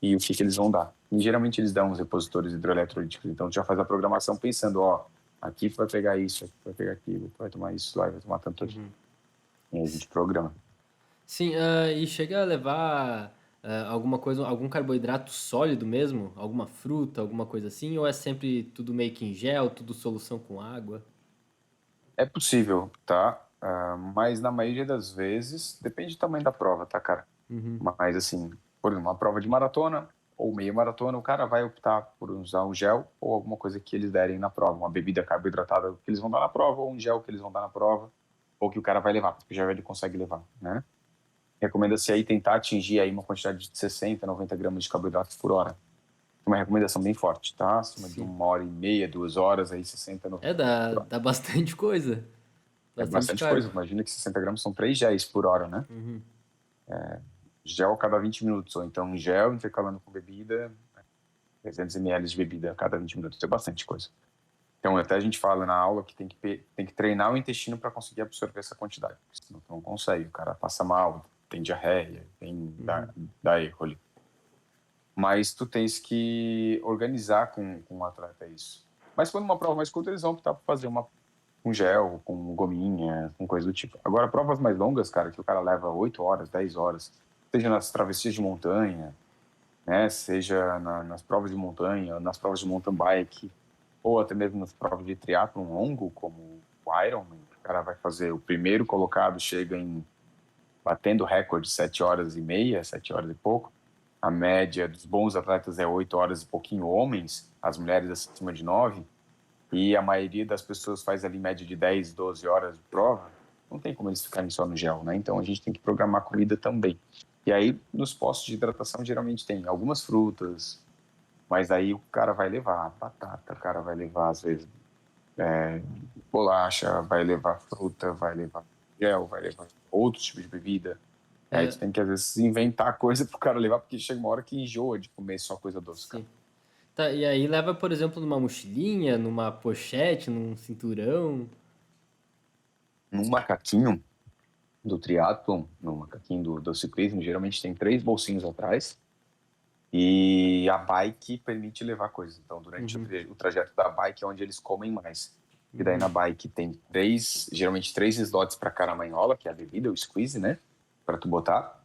e o que eles vão dar. E geralmente eles dão os repositórios hidroeletrolíticos. Então tu já faz a programação pensando, ó, aqui tu vai pegar isso, aqui tu vai pegar aquilo, tu vai tomar isso lá, vai tomar tanto aqui. E aí a gente programa. Sim, e chega a levar alguma coisa, algum carboidrato sólido mesmo? Alguma fruta, alguma coisa assim? Ou é sempre tudo meio que em gel, tudo solução com água? É possível, tá? Mas na maioria das vezes, depende do tamanho da prova, tá, cara? Uhum. Mas assim, por exemplo, uma prova de maratona ou meia maratona, o cara vai optar por usar um gel ou alguma coisa que eles derem na prova, uma bebida carboidratada que eles vão dar na prova, ou um gel que eles vão dar na prova, ou que o cara vai levar, porque o gel ele consegue levar, né? Recomenda-se aí tentar atingir aí uma quantidade de 60, 90 gramas de carboidratos por hora. Uma recomendação bem forte, tá? Acima de Sim. 1h30, 2 horas, aí 60, É, 90 dá, por hora. dá bastante coisa. É Bastante bastante coisa. carbo. Imagina que 60 gramas são 3 géis por hora, né? Uhum. Gel a cada 20 minutos, ou então gel intercalando com bebida, 300 ml de bebida a cada 20 minutos. É bastante coisa. Então, até a gente fala na aula que tem que treinar o intestino para conseguir absorver essa quantidade. Porque senão tu não consegue. O cara passa mal, tem diarreia, dá erro ali. Mas tu tens que organizar com o atleta isso. Mas quando uma prova mais curta, eles vão optar por fazer uma com gel, com gominha, com coisa do tipo. Agora, provas mais longas, cara, que o cara leva 8 horas, 10 horas, seja nas travessias de montanha, né, seja nas provas de montanha, nas provas de mountain bike, ou até mesmo nas provas de triatlon longo, como o Ironman, o cara vai fazer o primeiro colocado, chega em batendo recorde 7 horas e meia, 7 horas e pouco. A média dos bons atletas é 8 horas e pouquinho homens, as mulheres acima de 9, e a maioria das pessoas faz ali média de 10, 12 horas de prova. Não tem como eles ficarem só no gel, né? Então a gente tem que programar a comida também. E aí nos postos de hidratação geralmente tem algumas frutas, mas aí o cara vai levar batata, o cara vai levar às vezes bolacha, vai levar fruta, vai levar gel, vai levar outro tipo de bebida. Aí É, tu tem que às vezes inventar coisa pro cara levar, porque chega uma hora que enjoa de comer só coisa doce, cara. sim. Tá, e aí leva, por exemplo, numa mochilinha, numa pochete, num cinturão. Num macaquinho do triatlon, no macaquinho do ciclismo, geralmente tem 3 bolsinhos atrás e a bike permite levar coisas. Então, durante Uhum, o trajeto da bike é onde eles comem mais. E daí na uhum, bike tem geralmente 3 slots para caramanhola, que é a bebida, o squeeze, né? Para tu botar.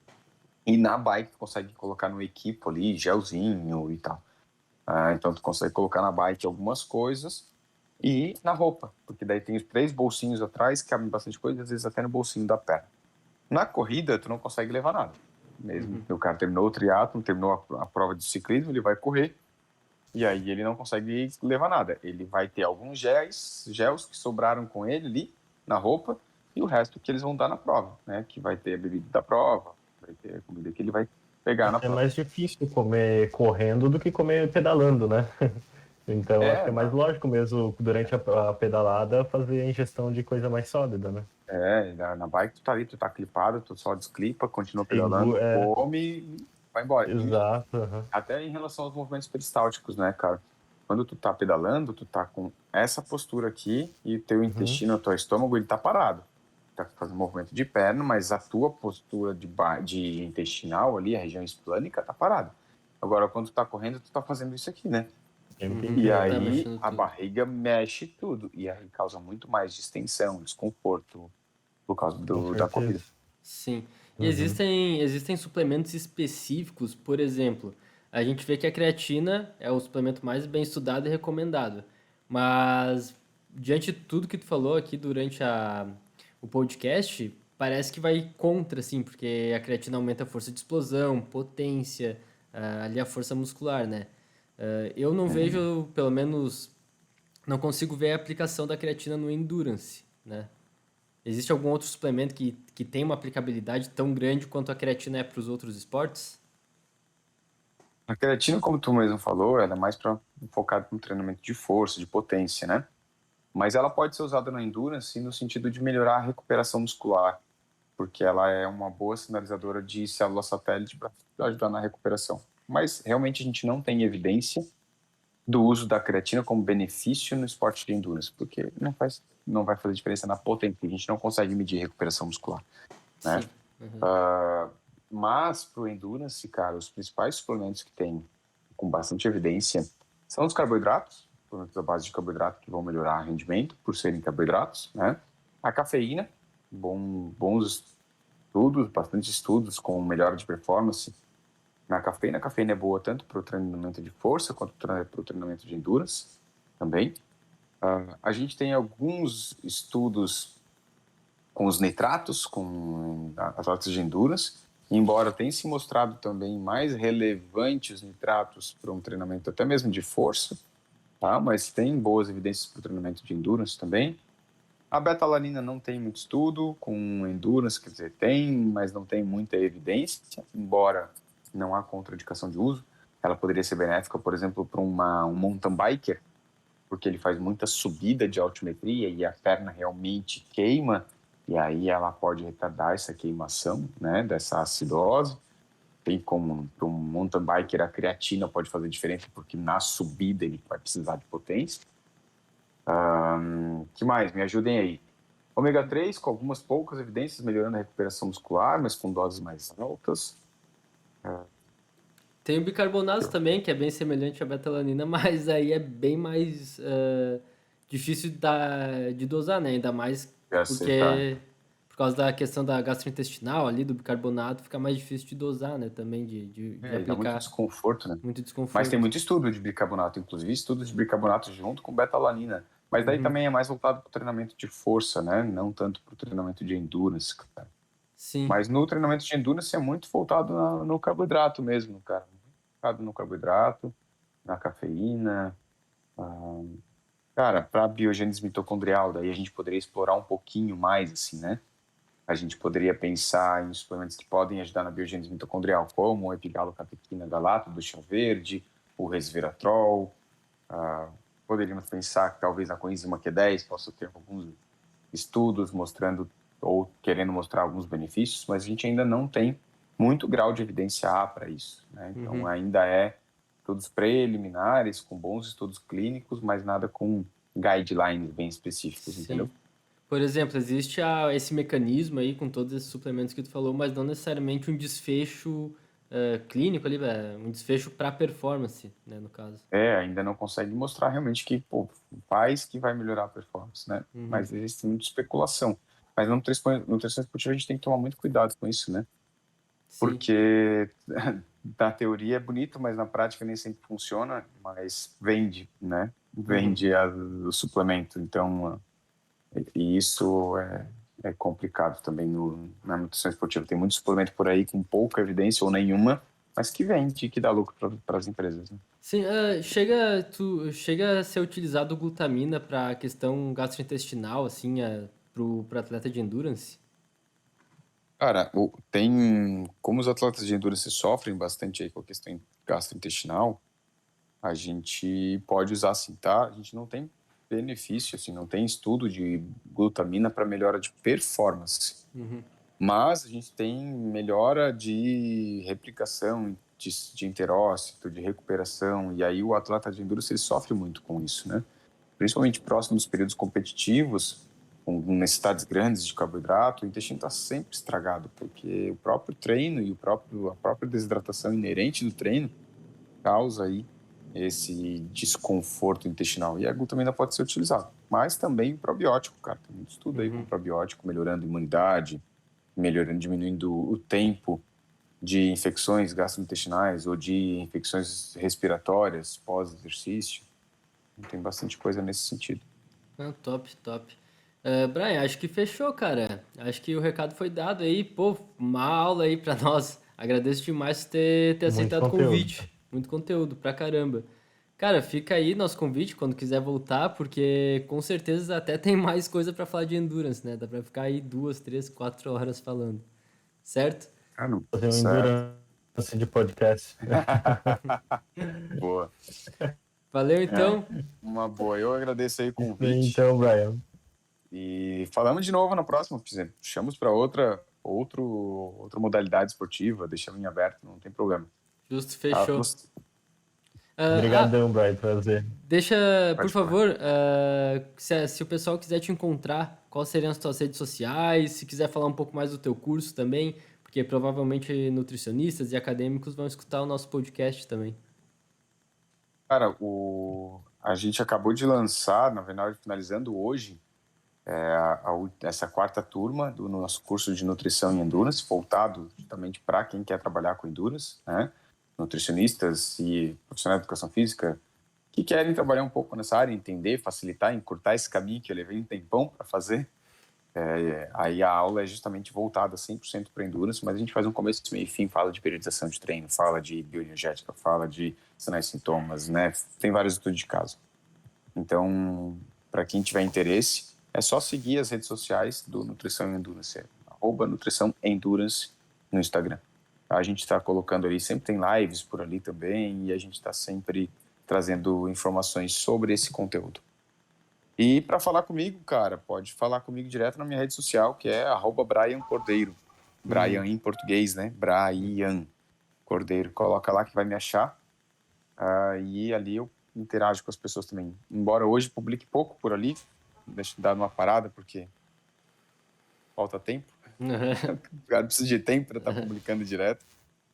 E na bike tu consegue colocar no equipo ali, gelzinho e tal. Então tu consegue colocar na bike algumas coisas e na roupa, porque daí tem os 3 bolsinhos atrás, que cabem bastante coisa, às vezes até no bolsinho da perna. Na corrida, tu não consegue levar nada. Mesmo uhum. que o cara terminou o triatlo, terminou a prova de ciclismo, ele vai correr e aí ele não consegue levar nada. Ele vai ter alguns gels que sobraram com ele ali na roupa e o resto que eles vão dar na prova, né? Que vai ter a bebida da prova, vai ter a comida que ele vai pegar na É prova. mais difícil comer correndo do que comer pedalando, né? Então acho que É, é mais não. lógico mesmo, durante a pedalada, fazer a ingestão de coisa mais sólida, né? Na bike tu tá ali, tu tá clipado, tu só desclipa, continua pedalando, É, come e vai embora. E exato. Aham. até em relação aos movimentos peristálticos, né, cara? Quando tu tá pedalando, tu tá com essa postura aqui e teu Uhum. intestino, teu estômago, ele tá parado. Tá fazendo movimento de perna, mas a tua postura de intestinal ali, a região esplânica, tá parada. Agora, quando tu tá correndo, tu tá fazendo isso aqui, né? Sempre em Uhum. E pé, Tá né? aí mexendo a tudo. barriga mexe tudo. E aí causa muito mais distensão, desconforto por causa Com da corrida. certeza. Sim. E Uhum. existem suplementos específicos, por exemplo, a gente vê que a creatina é o suplemento mais bem estudado e recomendado. Mas, diante de tudo que tu falou aqui durante o podcast, parece que vai contra, assim, porque a creatina aumenta a força de explosão, potência, ali a força muscular, né? Eu não Uhum. vejo, pelo menos, não consigo ver a aplicação da creatina no endurance, né? Existe algum outro suplemento que tem uma aplicabilidade tão grande quanto a creatina é para os outros esportes? A creatina, como tu mesmo falou, ela é mais focada no treinamento de força, de potência, né? Mas ela pode ser usada no endurance no sentido de melhorar a recuperação muscular, porque ela é uma boa sinalizadora de célula satélite para ajudar na recuperação. Mas realmente a gente não tem evidência do uso da creatina como benefício no esporte de endurance, porque não vai fazer diferença na potência, a gente não consegue medir recuperação muscular, né? Sim. Uhum. Mas para o endurance, cara, os principais suplementos que tem com bastante evidência são os carboidratos, suplementos à base de carboidrato que vão melhorar o rendimento por serem carboidratos, né? A cafeína, bons estudos, bastante estudos com melhora de performance na cafeína. A cafeína é boa tanto para o treinamento de força quanto para o treinamento de endurance também. A gente tem alguns estudos com os nitratos, com atletas de endurance, embora tenha se mostrado também mais relevante os nitratos para um treinamento até mesmo de força, tá? Mas tem boas evidências para o treinamento de endurance também. A beta-alanina não tem muito estudo com endurance, quer dizer, tem, mas não tem muita evidência, embora não há contraindicação de uso. Ela poderia ser benéfica, por exemplo, para um mountain biker, porque ele faz muita subida de altimetria e a perna realmente queima, e aí ela pode retardar essa queimação, né, dessa acidose. Tem como para um mountain biker a creatina pode fazer diferença, porque na subida ele vai precisar de potência. Que mais? Me ajudem aí. Ômega 3, com algumas poucas evidências melhorando a recuperação muscular, mas com doses mais altas. Tem o bicarbonato também, que é bem semelhante à betalanina, mas aí é bem mais difícil de dosar, né? Ainda mais porque por causa da questão da gastrointestinal ali, do bicarbonato, fica mais difícil de dosar, né? Também de Dá muito aplicar. desconforto, né? Muito Mas tem desconforto. muito estudo de bicarbonato, inclusive estudos de bicarbonato junto com betalanina. Mas daí também é mais voltado para o treinamento de força, né? Não tanto para o treinamento de endurance, cara. Sim. Mas no treinamento de endurance é muito voltado no carboidrato mesmo, cara. Focado no carboidrato, na cafeína. Cara, para biogênese mitocondrial, daí a gente poderia explorar um pouquinho mais, assim, né? A gente poderia pensar em suplementos que podem ajudar na biogênese mitocondrial, como o epigalocatequina galato do chá verde, o resveratrol. Poderíamos pensar que talvez a coenzima Q10 possa ter alguns estudos mostrando ou querendo mostrar alguns benefícios, mas a gente ainda não tem muito grau de evidência A para isso, né? Então ainda é estudos preliminares, com bons estudos clínicos, mas nada com guidelines bem específicos, Sim. entendeu? Por exemplo, existe esse mecanismo aí com todos esses suplementos que tu falou, mas não necessariamente um desfecho clínico ali, um desfecho para performance, né, no caso. Ainda não consegue mostrar realmente que faz que vai melhorar a performance, né? Mas existe muita especulação. Mas na nutrição esportiva a gente tem que tomar muito cuidado com isso, né? Sim. Porque na teoria é bonito, mas na prática nem sempre funciona, mas vende, né? Vende o suplemento. Então, e isso é complicado também na nutrição esportiva. Tem muito suplemento por aí com pouca evidência ou nenhuma, mas que vende, que dá lucro para as empresas, né? Sim, chega a ser utilizado glutamina para questão gastrointestinal, assim, para atleta de endurance? Cara, como os atletas de endurance sofrem bastante aí com a questão gastrointestinal, a gente pode usar sim, tá? A gente não tem benefício, assim, não tem estudo de glutamina para melhora de performance. Mas a gente tem melhora de replicação de enterócito, de recuperação, e aí o atleta de endurance ele sofre muito com isso, né? Principalmente próximo dos períodos competitivos, com necessidades grandes de carboidrato, o intestino está sempre estragado, porque o próprio treino e a própria desidratação inerente do treino causa aí esse desconforto intestinal. E a glutamina pode ser utilizada. Mas também o probiótico, cara. Tem muito estudo aí com o probiótico, melhorando a imunidade, diminuindo o tempo de infecções gastrointestinais ou de infecções respiratórias pós-exercício. Tem bastante coisa nesse sentido. Top, top. Brian, acho que fechou, cara. Acho que o recado foi dado aí. Pô, uma aula aí pra nós. Agradeço demais por ter Muito aceitado o conteúdo. convite. Muito conteúdo, pra caramba. Cara, fica aí nosso convite quando quiser voltar, porque com certeza até tem mais coisa pra falar de endurance, né? Dá pra ficar aí 2, 3, 4 horas falando. Certo? Ah, não. Fazer um Certo. endurance de podcast. Boa. Valeu então. Uma boa. Eu agradeço aí o convite. Então, Brian. E falamos de novo na próxima. Puxamos para outra modalidade esportiva, deixamos em aberto, não tem problema. Justo, fechou. Obrigadão, Brian, prazer. Deixa, por Pode falar. favor, se o pessoal quiser te encontrar, quais seriam as tuas redes sociais? Se quiser falar um pouco mais do teu curso também, porque provavelmente nutricionistas e acadêmicos vão escutar o nosso podcast também. Cara, a gente acabou de lançar, na verdade, finalizando hoje, essa quarta turma do nosso curso de nutrição e endurance, voltado justamente para quem quer trabalhar com endurance, né? Nutricionistas e profissionais de educação física que querem trabalhar um pouco nessa área, entender, facilitar, encurtar esse caminho que eu levei um tempão para fazer. Aí a aula é justamente voltada 100% para endurance, mas a gente faz um começo, meio e fim, fala de periodização de treino, fala de bioenergética, fala de sinais e sintomas, né? Tem vários estudos de caso. Então, para quem tiver interesse, é só seguir as redes sociais do Nutrição e Endurance, @Nutrição Endurance no Instagram. A gente está colocando ali, sempre tem lives por ali também, e a gente está sempre trazendo informações sobre esse conteúdo. E para falar comigo, cara, pode falar comigo direto na minha rede social, que é @Brian Cordeiro. Brian em português, né? Brian Cordeiro. Coloca lá que vai me achar. E ali eu interajo com as pessoas também. Embora hoje publique pouco por ali, deixa eu dar uma parada, porque falta tempo. O cara precisa de tempo para estar publicando direto.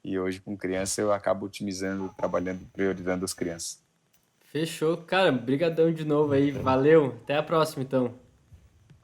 E hoje, com criança, eu acabo otimizando, trabalhando, priorizando as crianças. Fechou. Cara, brigadão de novo aí. Valeu. Até a próxima, então.